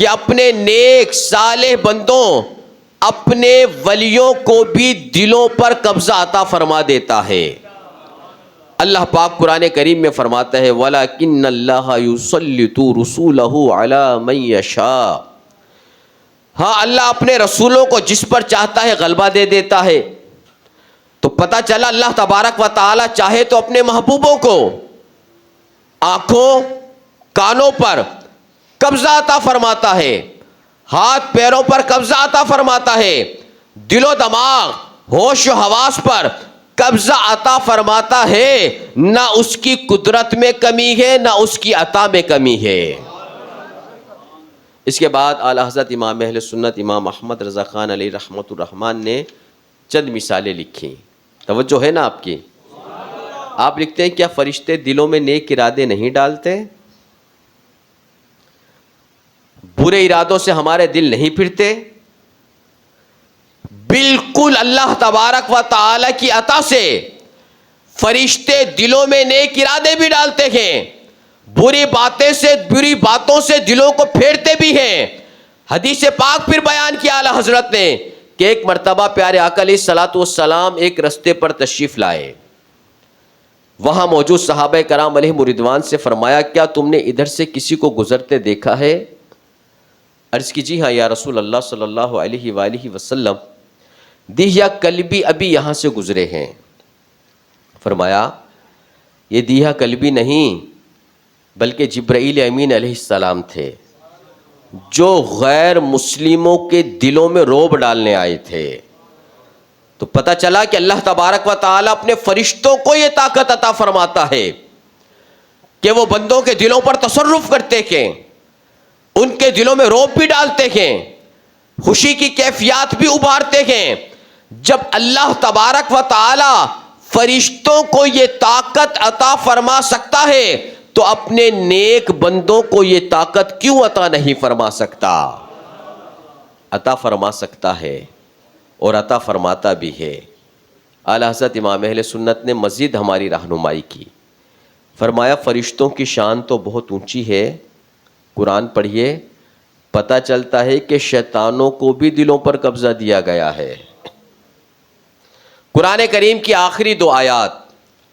کہ اپنے نیک صالح بندوں، اپنے ولیوں کو بھی دلوں پر قبضہ عطا فرما دیتا ہے۔ اللہ پاک قرآن کریم میں فرماتا ہے وَلَكِنَّ اللَّهَ يُسَلِّطُ رُسُولَهُ عَلَى مَن يَشَاءُ، ہاں اللہ اپنے رسولوں کو جس پر چاہتا ہے غلبہ دے دیتا ہے۔ تو پتہ چلا اللہ تبارک و تعالی چاہے تو اپنے محبوبوں کو آنکھوں کانوں پر قبضہ عطا فرماتا ہے، ہاتھ پیروں پر قبضہ عطا فرماتا ہے، دل و دماغ ہوش و حواس پر قبضہ عطا فرماتا ہے۔ نہ اس کی قدرت میں کمی ہے، نہ اس کی عطا میں کمی ہے۔ اس کے بعد اعلیٰ حضرت امام اہل سنت امام احمد رضا خان علیہ رحمۃ الرحمن نے چند مثالیں لکھی۔ توجہ ہے نا آپ کی؟ آپ لکھتے ہیں کیا فرشتے دلوں میں نیک ارادے نہیں ڈالتے؟ برے ارادوں سے ہمارے دل نہیں پھرتے؟ بالکل اللہ تبارک و تعالی کی عطا سے فرشتے دلوں میں نیک ارادے بھی ڈالتے ہیں، بری باتوں سے دلوں کو پھیرتے بھی ہیں۔ حدیث پاک پھر بیان کیا اعلیٰ حضرت نے کہ ایک مرتبہ پیارے آقا علیہ الصلوۃ والسلام ایک رستے پر تشریف لائے، وہاں موجود صحابہ کرام علیہم رضوان سے فرمایا کیا تم نے ادھر سے کسی کو گزرتے دیکھا ہے؟ عرض کی جی ہاں یا رسول اللہ صلی اللہ علیہ وآلہ وسلم، دیہہ کلبی ابھی یہاں سے گزرے ہیں۔ فرمایا یہ دیہہ کلبی نہیں بلکہ جبرائیل امین علیہ السلام تھے، جو غیر مسلموں کے دلوں میں رعب ڈالنے آئے تھے۔ تو پتہ چلا کہ اللہ تبارک و تعالی اپنے فرشتوں کو یہ طاقت عطا فرماتا ہے کہ وہ بندوں کے دلوں پر تصرف کرتے ہیں، ان کے دلوں میں رعب بھی ڈالتے ہیں، خوشی کی کیفیات بھی ابھارتے ہیں۔ جب اللہ تبارک و تعالی فرشتوں کو یہ طاقت عطا فرما سکتا ہے تو اپنے نیک بندوں کو یہ طاقت کیوں عطا نہیں فرما سکتا؟ عطا فرما سکتا ہے اور عطا فرماتا بھی ہے۔ اعلیٰ حضرت امام اہل سنت نے مزید ہماری رہنمائی کی، فرمایا فرشتوں کی شان تو بہت اونچی ہے، قرآن پڑھیے، پتہ چلتا ہے کہ شیطانوں کو بھی دلوں پر قبضہ دیا گیا ہے۔ قرآن کریم کی آخری دو آیات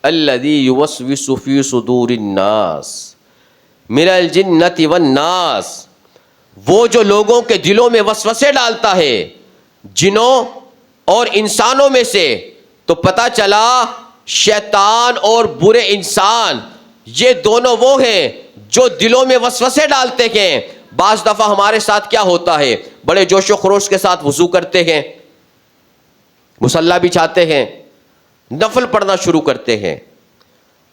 الذی یوسوس فی صدور الناس من الجنۃ والناس، وہ جو لوگوں کے دلوں میں وسوسے ڈالتا ہے جنوں اور انسانوں میں سے، تو پتہ چلا شیطان اور برے انسان یہ دونوں وہ ہیں جو دلوں میں وسوسے ڈالتے ہیں۔ بعض دفعہ ہمارے ساتھ کیا ہوتا ہے، بڑے جوش و خروش کے ساتھ وضو کرتے ہیں، مصلی بچھاتے ہیں، نفل پڑھنا شروع کرتے ہیں،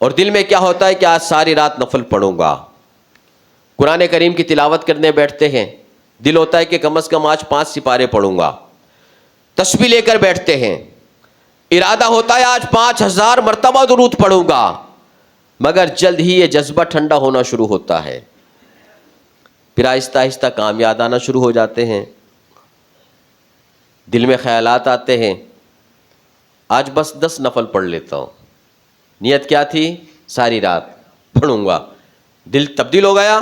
اور دل میں کیا ہوتا ہے کہ آج ساری رات نفل پڑھوں گا۔ قرآن کریم کی تلاوت کرنے بیٹھتے ہیں، دل ہوتا ہے کہ کم از کم آج 5 سپارے پڑھوں گا۔ تسبیح لے کر بیٹھتے ہیں، ارادہ ہوتا ہے آج 5000 مرتبہ درود پڑھوں گا، مگر جلد ہی یہ جذبہ ٹھنڈا ہونا شروع ہوتا ہے، پھر آہستہ آہستہ کام یاد آنا شروع ہو جاتے ہیں، دل میں خیالات آتے ہیں آج بس 10 نفل پڑھ لیتا ہوں، نیت کیا تھی ساری رات پڑھوں گا، دل تبدیل ہو گیا،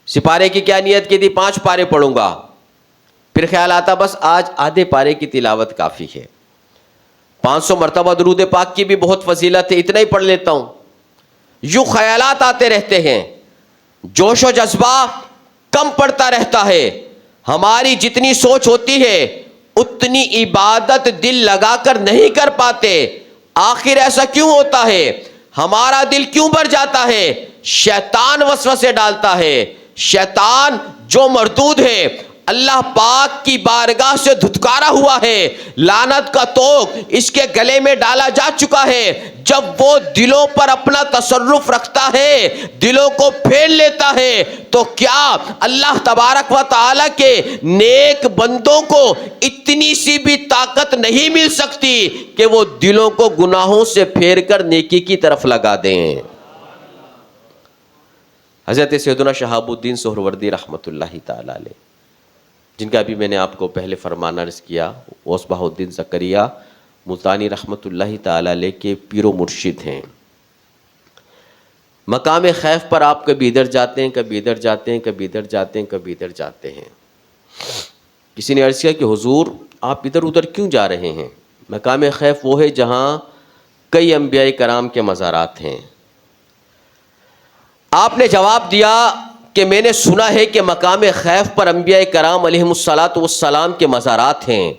سپارے کی کیا نیت کی تھی 5 پارے پڑھوں گا، پھر خیال آتا بس آج آدھے پارے کی تلاوت کافی ہے، 500 مرتبہ درود پاک کی بھی بہت فضیلت ہے، اتنا ہی پڑھ لیتا ہوں۔ یوں خیالات آتے رہتے ہیں، جوش و جذبہ کم پڑتا رہتا ہے، ہماری جتنی سوچ ہوتی ہے اتنی عبادت دل لگا کر نہیں کر پاتے۔ آخر ایسا کیوں ہوتا ہے؟ ہمارا دل کیوں بھر جاتا ہے؟ شیطان وسوسے ڈالتا ہے، شیطان جو مردود ہے، اللہ پاک کی بارگاہ سے دھتکارا ہوا ہے، لعنت کا طوق اس کے گلے میں ڈالا جا چکا ہے۔ جب وہ دلوں پر اپنا تصرف رکھتا ہے، دلوں کو پھیر لیتا ہے، تو کیا اللہ تبارک و تعالی کے نیک بندوں کو اتنی سی بھی طاقت نہیں مل سکتی کہ وہ دلوں کو گناہوں سے پھیر کر نیکی کی طرف لگا دیں؟ حضرت سیدنا شہاب الدین سہروردی رحمۃ اللہ تعالی علیہ، جن کا بھی میں نے آپ کو پہلے فرمان عرض کیا، مصباح الدین زکریا ملتانی رحمۃ اللہ تعالی علیہ کے پیر و مرشد ہیں۔ مقام خیف پر آپ کبھی ادھر جاتے ہیں، کبھی ادھر جاتے ہیں، کبھی ادھر جاتے ہیں، کبھی ادھر جاتے ہیں۔ کسی نے عرض کیا کہ حضور آپ ادھر ادھر کیوں جا رہے ہیں؟ مقام خیف وہ ہے جہاں کئی انبیاء کرام کے مزارات ہیں۔ آپ نے جواب دیا کہ میں نے سنا ہے کہ مقام خیف پر انبیاء کرام علیہم الصلاۃ والسلام کے مزارات ہیں،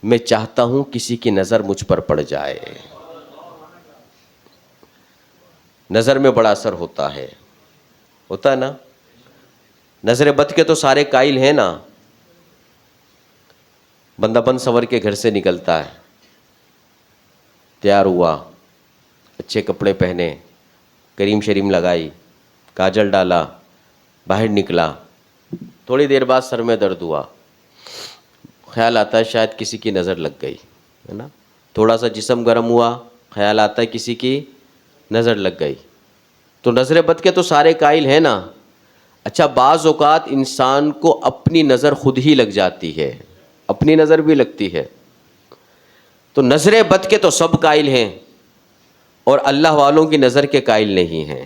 میں چاہتا ہوں کسی کی نظر مجھ پر پڑ جائے۔ نظر میں بڑا اثر ہوتا ہے نا؟ نظر بد کے تو سارے قائل ہیں نا۔ بندہ بن سور کے گھر سے نکلتا ہے، تیار ہوا، اچھے کپڑے پہنے، کریم شریم لگائی، کاجل ڈالا، باہر نکلا، تھوڑی دیر بعد سر میں درد ہوا، خیال آتا ہے شاید کسی کی نظر لگ گئی ہے نا۔ تھوڑا سا جسم گرم ہوا، خیال آتا ہے کسی کی نظر لگ گئی۔ تو نظر بد کے تو سارے قائل ہیں نا۔ اچھا بعض اوقات انسان کو اپنی نظر خود ہی لگ جاتی ہے، اپنی نظر بھی لگتی ہے۔ تو نظر بد کے تو سب قائل ہیں اور اللہ والوں کی نظر کے قائل نہیں ہیں۔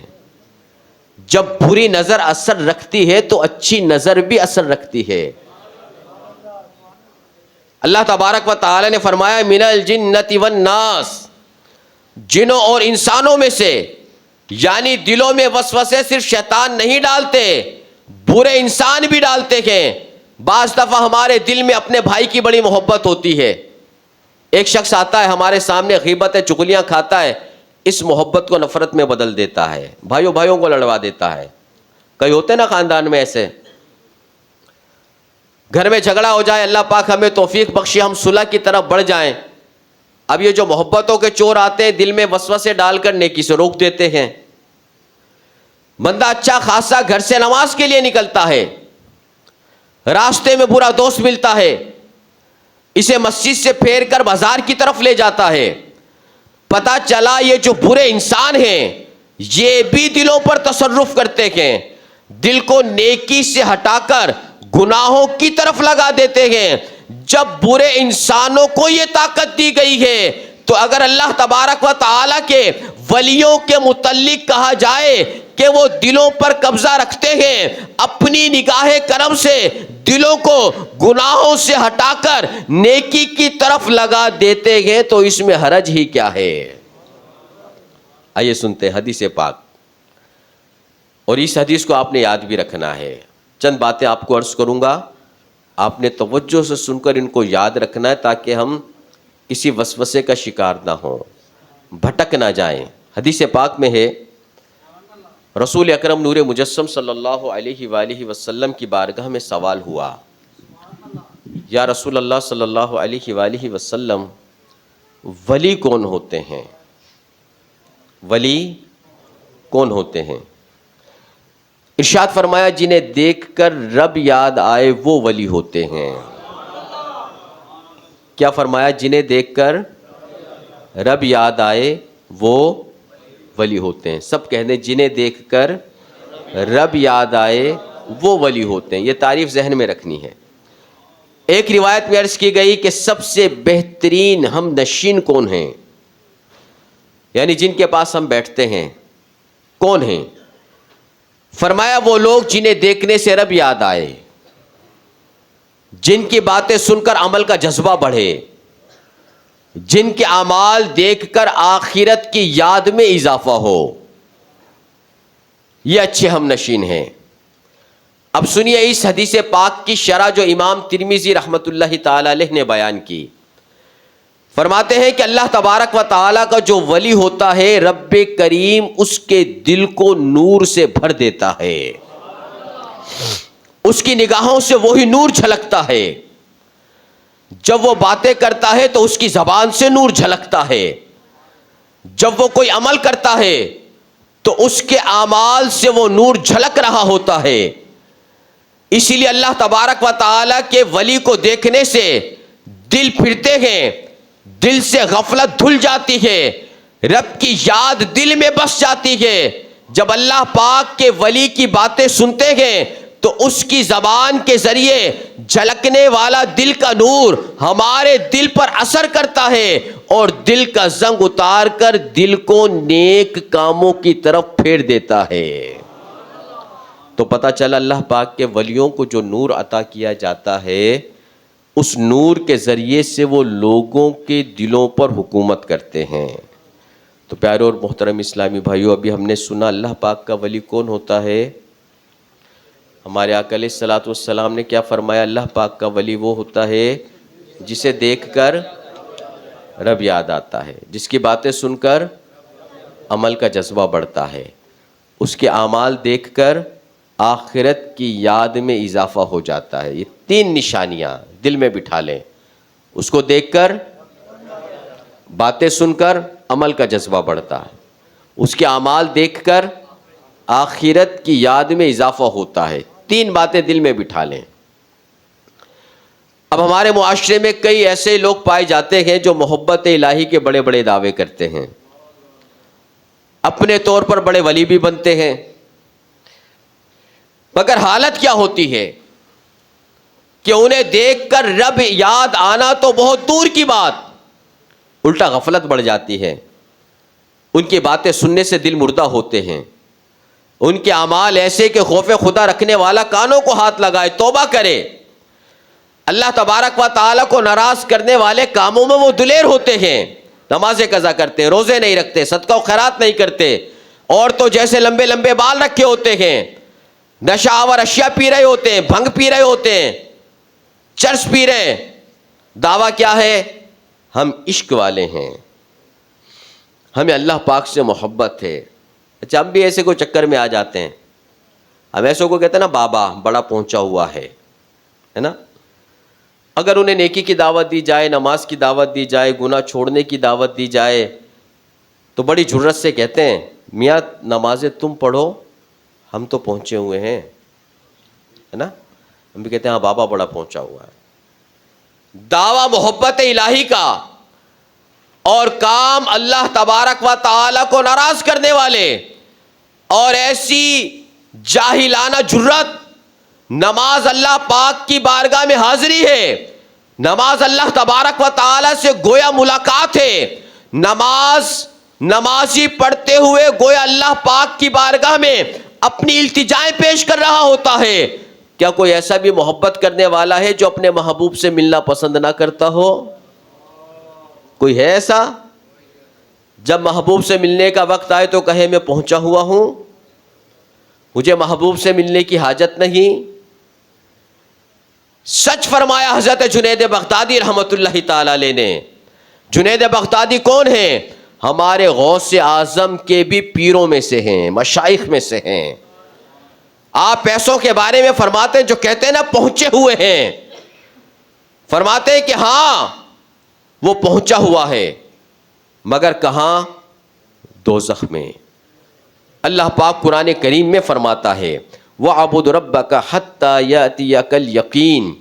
جب بری نظر اثر رکھتی ہے تو اچھی نظر بھی اثر رکھتی ہے۔ اللہ تبارک و تعالی نے فرمایا من الجنۃ والناس، جنوں اور انسانوں میں سے، یعنی دلوں میں وسوسے صرف شیطان نہیں ڈالتے، برے انسان بھی ڈالتے ہیں۔ بعض دفعہ ہمارے دل میں اپنے بھائی کی بڑی محبت ہوتی ہے، ایک شخص آتا ہے ہمارے سامنے غیبتیں چغلیاں کھاتا ہے، اس محبت کو نفرت میں بدل دیتا ہے، بھائیوں کو لڑوا دیتا ہے۔ کئی ہوتے نا خاندان میں ایسے، گھر میں جھگڑا ہو جائے، اللہ پاک ہمیں توفیق بخشے ہم صلح کی طرف بڑھ جائیں، اب یہ جو محبتوں کے چور آتے ہیں دل میں وسوسے ڈال کر نیکی سے روک دیتے ہیں۔ بندہ اچھا خاصا گھر سے نماز کے لیے نکلتا ہے، راستے میں برا دوست ملتا ہے، اسے مسجد سے پھیر کر بازار کی طرف لے جاتا ہے، پتہ چلا یہ جو برے انسان ہیں یہ بھی دلوں پر تصرف کرتے ہیں، دل کو نیکی سے ہٹا کر گناہوں کی طرف لگا دیتے ہیں۔ جب برے انسانوں کو یہ طاقت دی گئی ہے تو اگر اللہ تبارک و تعالی کے ولیوں کے متعلق کہا جائے کہ وہ دلوں پر قبضہ رکھتے ہیں، اپنی نگاہ کرم سے دلوں کو گناہوں سے ہٹا کر نیکی کی طرف لگا دیتے ہیں، تو اس میں حرج ہی کیا ہے؟ آئیے سنتے ہیں حدیث پاک، اور اس حدیث کو آپ نے یاد بھی رکھنا ہے۔ چند باتیں آپ کو عرض کروں گا، آپ نے توجہ سے سن کر ان کو یاد رکھنا ہے تاکہ ہم کسی وسوسے کا شکار نہ ہوں، بھٹک نہ جائیں۔ حدیث پاک میں ہے، رسول اکرم نور مجسم صلی اللہ علیہ وآلہ وسلم کی بارگاہ میں سوال ہوا، یا رسول اللہ صلی اللہ علیہ وآلہ وسلم ولی کون ہوتے ہیں؟ ولی کون ہوتے ہیں؟ ارشاد فرمایا جنہیں دیکھ کر رب یاد آئے وہ ولی ہوتے ہیں۔ کیا فرمایا؟ جنہیں دیکھ کر رب یاد آئے وہ ولی ہوتے ہیں۔ سب کہنے جنہیں دیکھ کر رب یاد آئے وہ ولی ہوتے ہیں، یہ تعریف ذہن میں رکھنی ہے۔ ایک روایت میں عرض کی گئی کہ سب سے بہترین ہم نشین کون ہیں، یعنی جن کے پاس ہم بیٹھتے ہیں کون ہیں؟ فرمایا وہ لوگ جنہیں دیکھنے سے رب یاد آئے، جن کی باتیں سن کر عمل کا جذبہ بڑھے، جن کے اعمال دیکھ کر آخرت کی یاد میں اضافہ ہو، یہ اچھے ہم نشین ہیں۔ اب سنیے اس حدیث پاک کی شرح جو امام ترمذی رحمۃ اللہ تعالی علیہ نے بیان کی۔ فرماتے ہیں کہ اللہ تبارک و تعالی کا جو ولی ہوتا ہے رب کریم اس کے دل کو نور سے بھر دیتا ہے، اس کی نگاہوں سے وہی نور جھلکتا ہے، جب وہ باتیں کرتا ہے تو اس کی زبان سے نور جھلکتا ہے، جب وہ کوئی عمل کرتا ہے تو اس کے اعمال سے وہ نور جھلک رہا ہوتا ہے۔ اسی لیے اللہ تبارک و تعالی کے ولی کو دیکھنے سے دل پھرتے ہیں، دل سے غفلت دھل جاتی ہے، رب کی یاد دل میں بس جاتی ہے۔ جب اللہ پاک کے ولی کی باتیں سنتے ہیں تو اس کی زبان کے ذریعے جھلکنے والا دل کا نور ہمارے دل پر اثر کرتا ہے اور دل کا زنگ اتار کر دل کو نیک کاموں کی طرف پھیر دیتا ہے۔ تو پتہ چلا اللہ پاک کے ولیوں کو جو نور عطا کیا جاتا ہے، اس نور کے ذریعے سے وہ لوگوں کے دلوں پر حکومت کرتے ہیں۔ تو پیارے اور محترم اسلامی بھائیو، ابھی ہم نے سنا اللہ پاک کا ولی کون ہوتا ہے۔ ہمارے آقا علیہ الصلوۃ والسلام نے کیا فرمایا؟ اللہ پاک کا ولی وہ ہوتا ہے جسے دیکھ کر رب یاد آتا ہے، جس کی باتیں سن کر عمل کا جذبہ بڑھتا ہے، اس کے اعمال دیکھ کر آخرت کی یاد میں اضافہ ہو جاتا ہے۔ یہ 3 نشانیاں دل میں بٹھا لیں، اس کو دیکھ کر، باتیں سن کر عمل کا جذبہ بڑھتا ہے، اس کے اعمال دیکھ کر آخرت کی یاد میں اضافہ ہوتا ہے۔ 3 باتیں دل میں بٹھا لیں۔ اب ہمارے معاشرے میں کئی ایسے لوگ پائے جاتے ہیں جو محبت الہی کے بڑے بڑے دعوے کرتے ہیں، اپنے طور پر بڑے ولی بھی بنتے ہیں، مگر حالت کیا ہوتی ہے کہ انہیں دیکھ کر رب یاد آنا تو بہت دور کی بات، الٹا غفلت بڑھ جاتی ہے۔ ان کی باتیں سننے سے دل مردہ ہوتے ہیں، ان کے اعمال ایسے کہ خوف خدا رکھنے والا کانوں کو ہاتھ لگائے، توبہ کرے۔ اللہ تبارک و تعالیٰ کو ناراض کرنے والے کاموں میں وہ دلیر ہوتے ہیں، نمازیں قضا کرتے ہیں، روزے نہیں رکھتے، صدقہ و خیرات نہیں کرتے، اور تو جیسے لمبے لمبے بال رکھے ہوتے ہیں، نشہ آور اشیاء پی رہے ہوتے ہیں، بھنگ پی رہے ہوتے ہیں، چرس پی رہے ہیں۔ دعویٰ کیا ہے؟ ہم عشق والے ہیں، ہمیں اللہ پاک سے محبت ہے۔ اچھا، ہم بھی ایسے کوئی چکر میں آ جاتے ہیں، ہم ایسوں کو کہتے ہیں نا بابا بڑا پہنچا ہوا ہے نا۔ اگر انہیں نیکی کی دعوت دی جائے، نماز کی دعوت دی جائے، گناہ چھوڑنے کی دعوت دی جائے تو بڑی جرت سے کہتے ہیں میاں نمازیں تم پڑھو، ہم تو پہنچے ہوئے ہیں، ہے نا۔ ہم بھی کہتے ہیں ہاں بابا بڑا پہنچا ہوا ہے۔ دعویٰ محبت الہی کا اور کام اللہ تبارک و تعالیٰ کو ناراض کرنے والے، اور ایسی جاہلانہ جرت، نماز اللہ پاک کی بارگاہ میں حاضری ہے، نماز اللہ تبارک و تعالیٰ سے گویا ملاقات ہے، نمازی پڑھتے ہوئے گویا اللہ پاک کی بارگاہ میں اپنی التجائیں پیش کر رہا ہوتا ہے۔ کیا کوئی ایسا بھی محبت کرنے والا ہے جو اپنے محبوب سے ملنا پسند نہ کرتا ہو؟ کوئی ہے ایسا؟ جب محبوب سے ملنے کا وقت آئے تو کہے میں پہنچا ہوا ہوں، مجھے محبوب سے ملنے کی حاجت نہیں۔ سچ فرمایا حضرت جنید بغدادی رحمت اللہ تعالی علیہ نے۔ جنید بغدادی کون ہیں؟ ہمارے غوث اعظم کے بھی پیروں میں سے ہیں، مشائخ میں سے ہیں۔ آپ پیسوں کے بارے میں فرماتے ہیں، جو کہتے ہیں نا پہنچے ہوئے ہیں، فرماتے ہیں کہ ہاں وہ پہنچا ہوا ہے، مگر کہاں؟ دوزخ میں۔ اللہ پاک قرآن کریم میں فرماتا ہے وَعَبُدْ رَبَّكَ حَتَّى يَأْتِيَكَ الْيَقِينُ،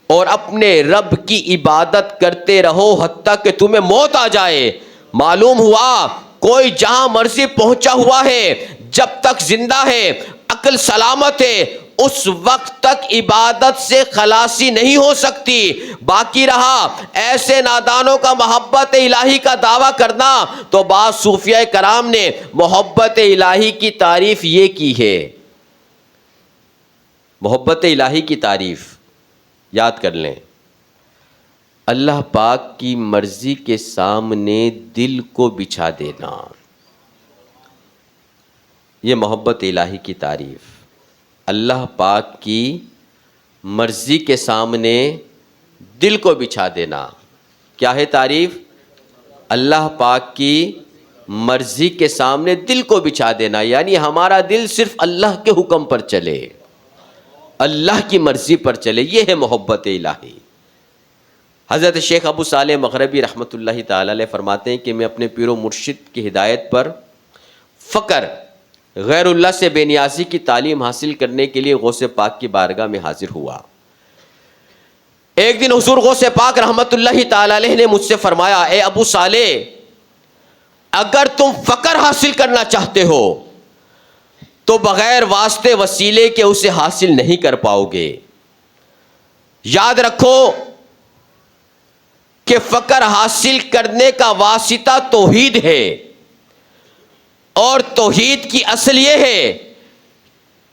اور اپنے رب کی عبادت کرتے رہو حتیٰ کہ تمہیں موت آ جائے۔ معلوم ہوا کوئی جہاں مرضی پہنچا ہوا ہے، جب تک زندہ ہے، عقل سلامت ہے، اس وقت تک عبادت سے خلاصی نہیں ہو سکتی۔ باقی رہا ایسے نادانوں کا محبت الہی کا دعویٰ کرنا، تو بعض صوفیاء کرام نے محبت الہی کی تعریف یہ کی ہے۔ محبت الہی کی تعریف یاد کر لیں، اللہ پاک کی مرضی کے سامنے دل کو بچھا دینا، یہ محبت الہی کی تعریف۔ اللہ پاک کی مرضی کے سامنے دل کو بچھا دینا، کیا ہے تعریف؟ اللہ پاک کی مرضی کے سامنے دل کو بچھا دینا، یعنی ہمارا دل صرف اللہ کے حکم پر چلے، اللہ کی مرضی پر چلے، یہ ہے محبت الہی۔ حضرت شیخ ابو صالح مغربی رحمۃ اللہ تعالی علیہ فرماتے ہیں کہ میں اپنے پیر و مرشد کی ہدایت پر فقر، غیر اللہ سے بے نیازی کی تعلیم حاصل کرنے کے لیے غوث پاک کی بارگاہ میں حاضر ہوا۔ ایک دن حضور غوث پاک رحمۃ اللہ تعالی علیہ نے مجھ سے فرمایا، اے ابو صالح، اگر تم فقر حاصل کرنا چاہتے ہو تو بغیر واسطے وسیلے کے اسے حاصل نہیں کر پاؤ گے۔ یاد رکھو کہ فقر حاصل کرنے کا واسطہ توحید ہے، اور توحید کی اصل یہ ہے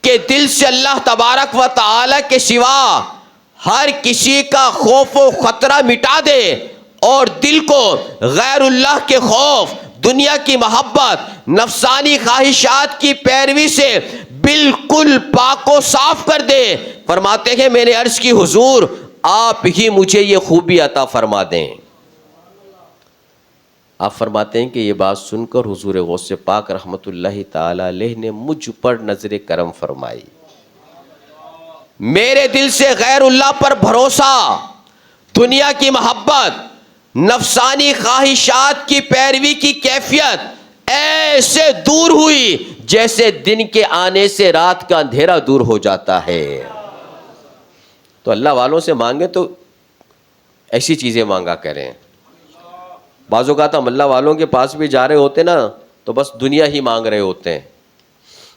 کہ دل سے اللہ تبارک و تعالی کے سوا ہر کسی کا خوف و خطرہ مٹا دے، اور دل کو غیر اللہ کے خوف، دنیا کی محبت، نفسانی خواہشات کی پیروی سے بالکل پاک و صاف کر دے۔ فرماتے ہیں میں نے عرض کی حضور آپ ہی مجھے یہ خوبی عطا فرما دیں۔ آپ فرماتے ہیں کہ یہ بات سن کر حضور غوث پاک رحمت اللہ تعالی علیہ نے مجھ پر نظر کرم فرمائی۔ میرے دل سے غیر اللہ پر بھروسہ، دنیا کی محبت، نفسانی خواہشات کی پیروی کی کیفیت ایسے دور ہوئی جیسے دن کے آنے سے رات کا اندھیرا دور ہو جاتا ہے۔ تو اللہ والوں سے مانگے تو ایسی چیزیں مانگا کریں۔ بعض اوقات ہم اللہ والوں کے پاس بھی جا رہے ہوتے نا تو بس دنیا ہی مانگ رہے ہوتے ہیں،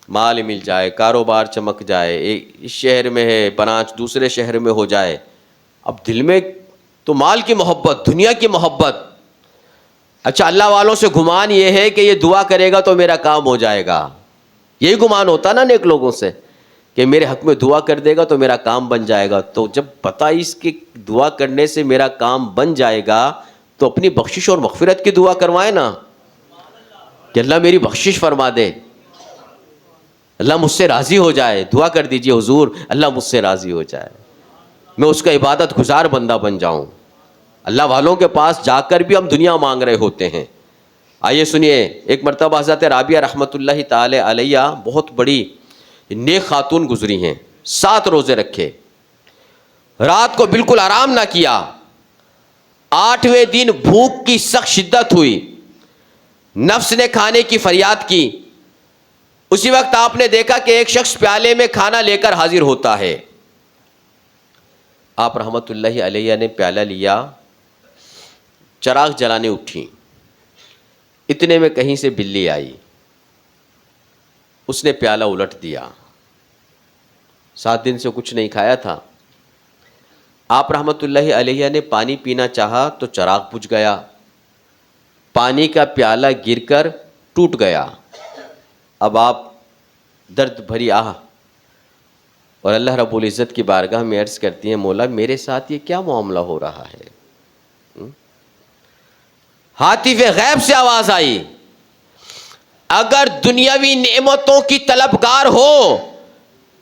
مال مل جائے، کاروبار چمک جائے، اس شہر میں ہے برانچ دوسرے شہر میں ہو جائے۔ اب دل میں تو مال کی محبت، دنیا کی محبت۔ اچھا اللہ والوں سے گمان یہ ہے کہ یہ دعا کرے گا تو میرا کام ہو جائے گا، یہی گمان ہوتا نا نیک لوگوں سے کہ میرے حق میں دعا کر دے گا تو میرا کام بن جائے گا۔ تو جب پتہ اس کی دعا کرنے سے میرا کام بن جائے گا تو اپنی بخشش اور مغفرت کی دعا کروائے نا کہ اللہ میری بخشش فرما دے، اللہ مجھ سے راضی ہو جائے۔ دعا کر دیجئے حضور اللہ مجھ سے راضی ہو جائے، میں اس کا عبادت گزار بندہ بن جاؤں۔ اللہ والوں کے پاس جا کر بھی ہم دنیا مانگ رہے ہوتے ہیں۔ آئیے سنیے، ایک مرتبہ حضرت رابعہ رحمت اللہ تعالی علیہ بہت بڑی نیک خاتون گزری ہیں، 7 روزے رکھے، رات کو بالکل آرام نہ کیا، 8ویں دن بھوک کی سخت شدت ہوئی، نفس نے کھانے کی فریاد کی۔ اسی وقت آپ نے دیکھا کہ ایک شخص پیالے میں کھانا لے کر حاضر ہوتا ہے۔ آپ رحمت اللہ علیہ نے پیالہ لیا، چراغ جلانے اٹھی، اتنے میں کہیں سے بلی آئی، اس نے پیالہ الٹ دیا۔ 7 دن سے کچھ نہیں کھایا تھا۔ آپ رحمت اللہ علیہ نے پانی پینا چاہا تو چراغ بجھ گیا، پانی کا پیالہ گر کر ٹوٹ گیا۔ اب آپ درد بھری آہ اور اللہ رب العزت کی بارگاہ میں عرض کرتی ہیں مولا میرے ساتھ یہ کیا معاملہ ہو رہا ہے؟ ہاتف غیب سے آواز آئی، اگر دنیاوی نعمتوں کی طلبگار ہو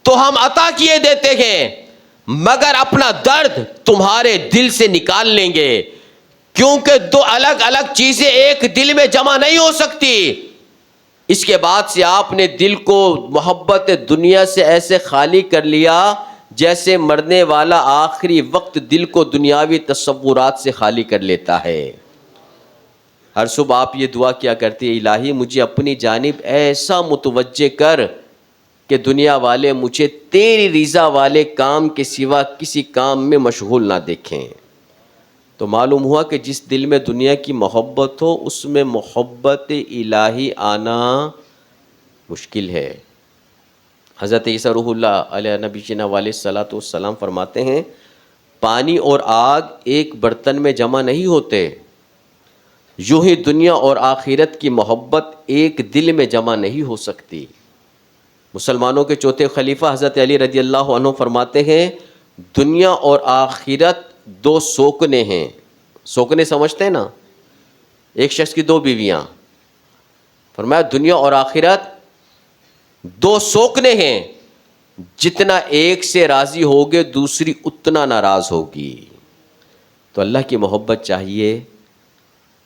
تو ہم عطا کیے دیتے ہیں، مگر اپنا درد تمہارے دل سے نکال لیں گے، کیونکہ 2 الگ الگ چیزیں ایک دل میں جمع نہیں ہو سکتی۔ اس کے بعد سے آپ نے دل کو محبت دنیا سے ایسے خالی کر لیا جیسے مرنے والا آخری وقت دل کو دنیاوی تصورات سے خالی کر لیتا ہے۔ ہر صبح آپ یہ دعا کیا کرتی ہے، الہی مجھے اپنی جانب ایسا متوجہ کر کہ دنیا والے مجھے تیری رضا والے کام کے سوا کسی کام میں مشغول نہ دیکھیں۔ تو معلوم ہوا کہ جس دل میں دنیا کی محبت ہو اس میں محبت الہی آنا مشکل ہے۔ حضرت عیسیٰ روح اللہ علیہ نبی جینا علیہ الصلوۃ والسلام فرماتے ہیں پانی اور آگ ایک برتن میں جمع نہیں ہوتے، یوں ہی دنیا اور آخرت کی محبت ایک دل میں جمع نہیں ہو سکتی۔ مسلمانوں کے چوتھے خلیفہ حضرت علی رضی اللہ عنہ فرماتے ہیں دنیا اور آخرت 2 سوکنے ہیں۔ سوکنے سمجھتے ہیں نا، ایک شخص کی 2 بیویاں، فرمایا دنیا اور آخرت 2 سوکنے ہیں، جتنا ایک سے راضی ہوگے دوسری اتنا ناراض ہوگی۔ تو اللہ کی محبت چاہیے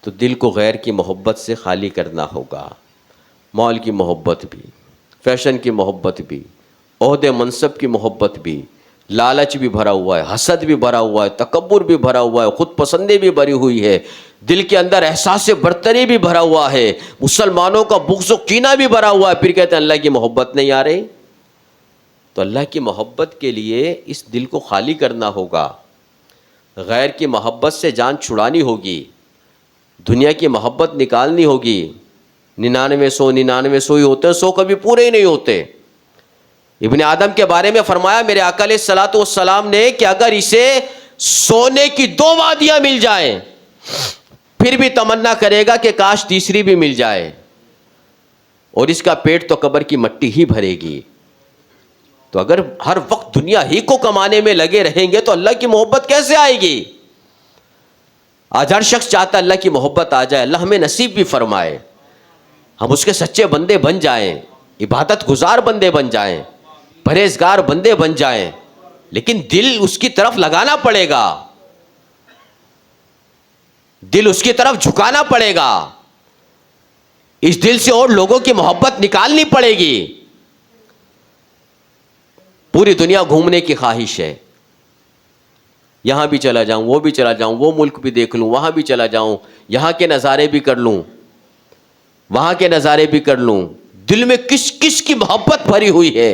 تو دل کو غیر کی محبت سے خالی کرنا ہوگا، مال کی محبت بھی، فیشن کی محبت بھی، عہدے منصب کی محبت بھی، لالچ بھی بھرا ہوا ہے، حسد بھی بھرا ہوا ہے، تکبر بھی بھرا ہوا ہے، خود پسندی بھی بھری ہوئی ہے، دل کے اندر احساس برتری بھی بھرا ہوا ہے، مسلمانوں کا بغض و کینہ بھی بھرا ہوا ہے، پھر کہتے ہیں اللہ کی محبت نہیں آ رہی۔ تو اللہ کی محبت کے لیے اس دل کو خالی کرنا ہوگا، غیر کی محبت سے جان چھڑانی ہوگی، دنیا کی محبت نکالنی ہوگی۔ 99 ہی ہوتے ہیں، 100 کبھی پورے ہی نہیں ہوتے۔ ابن آدم کے بارے میں فرمایا میرے آقا علیہ الصلوۃ والسلام نے کہ اگر اسے سونے کی 2 وادیاں مل جائیں پھر بھی تمنا کرے گا کہ کاش تیسری بھی مل جائے، اور اس کا پیٹ تو قبر کی مٹی ہی بھرے گی۔ تو اگر ہر وقت دنیا ہی کو کمانے میں لگے رہیں گے تو اللہ کی محبت کیسے آئے گی؟ آج ہر شخص چاہتا ہے اللہ کی محبت آ جائے، اللہ ہمیں نصیب بھی فرمائے، ہم اس کے سچے بندے بن جائیں، عبادت گزار بندے بن جائیں، پرہیزگار بندے بن جائیں، لیکن دل اس کی طرف لگانا پڑے گا، دل اس کی طرف جھکانا پڑے گا، اس دل سے اور لوگوں کی محبت نکالنی پڑے گی۔ پوری دنیا گھومنے کی خواہش ہے، یہاں بھی چلا جاؤں، وہ بھی چلا جاؤں، وہ ملک بھی دیکھ لوں، وہاں بھی چلا جاؤں، یہاں کے نظارے بھی کر لوں، وہاں کے نظارے بھی کر لوں۔ دل میں کس کس کی محبت بھری ہوئی ہے؟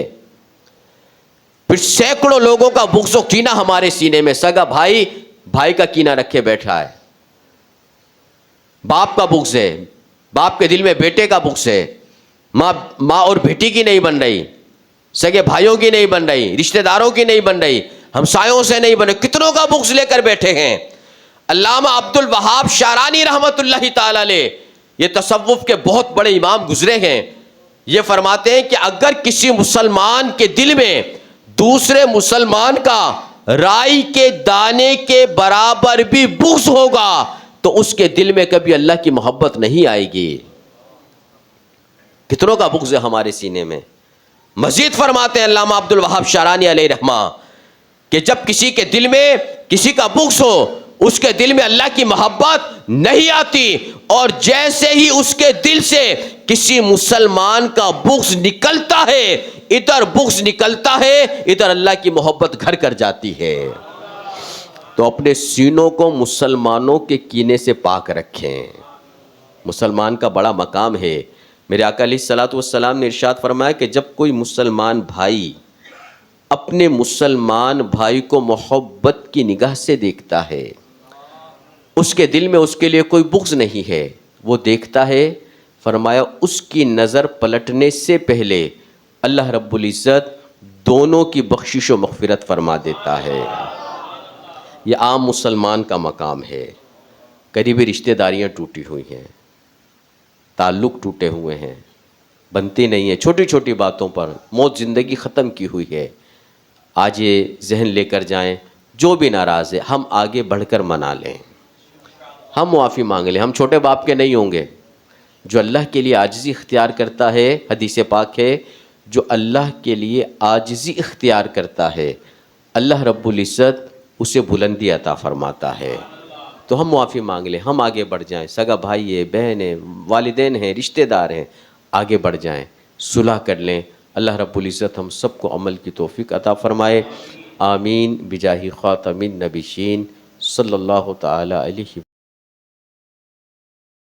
پھر سینکڑوں لوگوں کا بغض و کینہ ہمارے سینے میں، سگا بھائی بھائی کا کینہ رکھے بیٹھا ہے، باپ کا بغض ہے، باپ کے دل میں بیٹے کا بغض ہے، ماں اور بیٹی کی نہیں بن رہی، سگے بھائیوں کی نہیں بن رہی، رشتہ داروں کی نہیں بن رہی، ہمسایوں سے نہیں بن رہی، کتنوں کا بغض لے کر بیٹھے ہیں۔ علامہ عبد الوہاب شعرانی رحمت اللہ تعالی علیہ، یہ تصوف کے بہت بڑے امام گزرے ہیں، یہ فرماتے ہیں کہ اگر کسی مسلمان کے دل میں دوسرے مسلمان کا رائی کے دانے کے برابر بھی بغض ہوگا تو اس کے دل میں کبھی اللہ کی محبت نہیں آئے گی۔ کتنوں کا بغض ہے ہمارے سینے میں۔ مزید فرماتے ہیں علامہ عبد الوہاب شعرانی علیہ رحمہ کہ جب کسی کے دل میں کسی کا بغض ہو، اس کے دل میں اللہ کی محبت نہیں آتی، اور جیسے ہی اس کے دل سے کسی مسلمان کا بغض نکلتا ہے، ادھر بغض نکلتا ہے، ادھر اللہ کی محبت گھر کر جاتی ہے۔ تو اپنے سینوں کو مسلمانوں کے کینے سے پاک رکھیں۔ مسلمان کا بڑا مقام ہے۔ میرے آقا علیہ الصلوۃ والسلام نے ارشاد فرمایا کہ جب کوئی مسلمان بھائی اپنے مسلمان بھائی کو محبت کی نگاہ سے دیکھتا ہے، اس کے دل میں اس کے لیے کوئی بغض نہیں ہے، وہ دیکھتا ہے، فرمایا اس کی نظر پلٹنے سے پہلے اللہ رب العزت دونوں کی بخشش و مغفرت فرما دیتا ہے۔ یہ عام مسلمان کا مقام ہے۔ قریبی رشتہ داریاں ٹوٹی ہوئی ہیں، تعلق ٹوٹے ہوئے ہیں، بنتی نہیں ہیں، چھوٹی چھوٹی باتوں پر موت زندگی ختم کی ہوئی ہے۔ آج یہ ذہن لے کر جائیں، جو بھی ناراض ہے ہم آگے بڑھ کر منا لیں، ہم معافی مانگ لیں، ہم چھوٹے باپ کے نہیں ہوں گے۔ جو اللہ کے لیے عاجزی اختیار کرتا ہے، حدیث پاک ہے، جو اللہ کے لیے عاجزی اختیار کرتا ہے اللہ رب العزت اسے بلندی عطا فرماتا ہے۔ تو ہم معافی مانگ لیں، ہم آگے بڑھ جائیں، سگا بھائی ہے، بہن ہے، والدین ہیں، رشتہ دار ہیں، آگے بڑھ جائیں، صلح کر لیں۔ اللہ رب العزت ہم سب کو عمل کی توفیق عطا فرمائے۔ آمین بجاہ خاتم النبیین صلی اللہ تعالی علیہ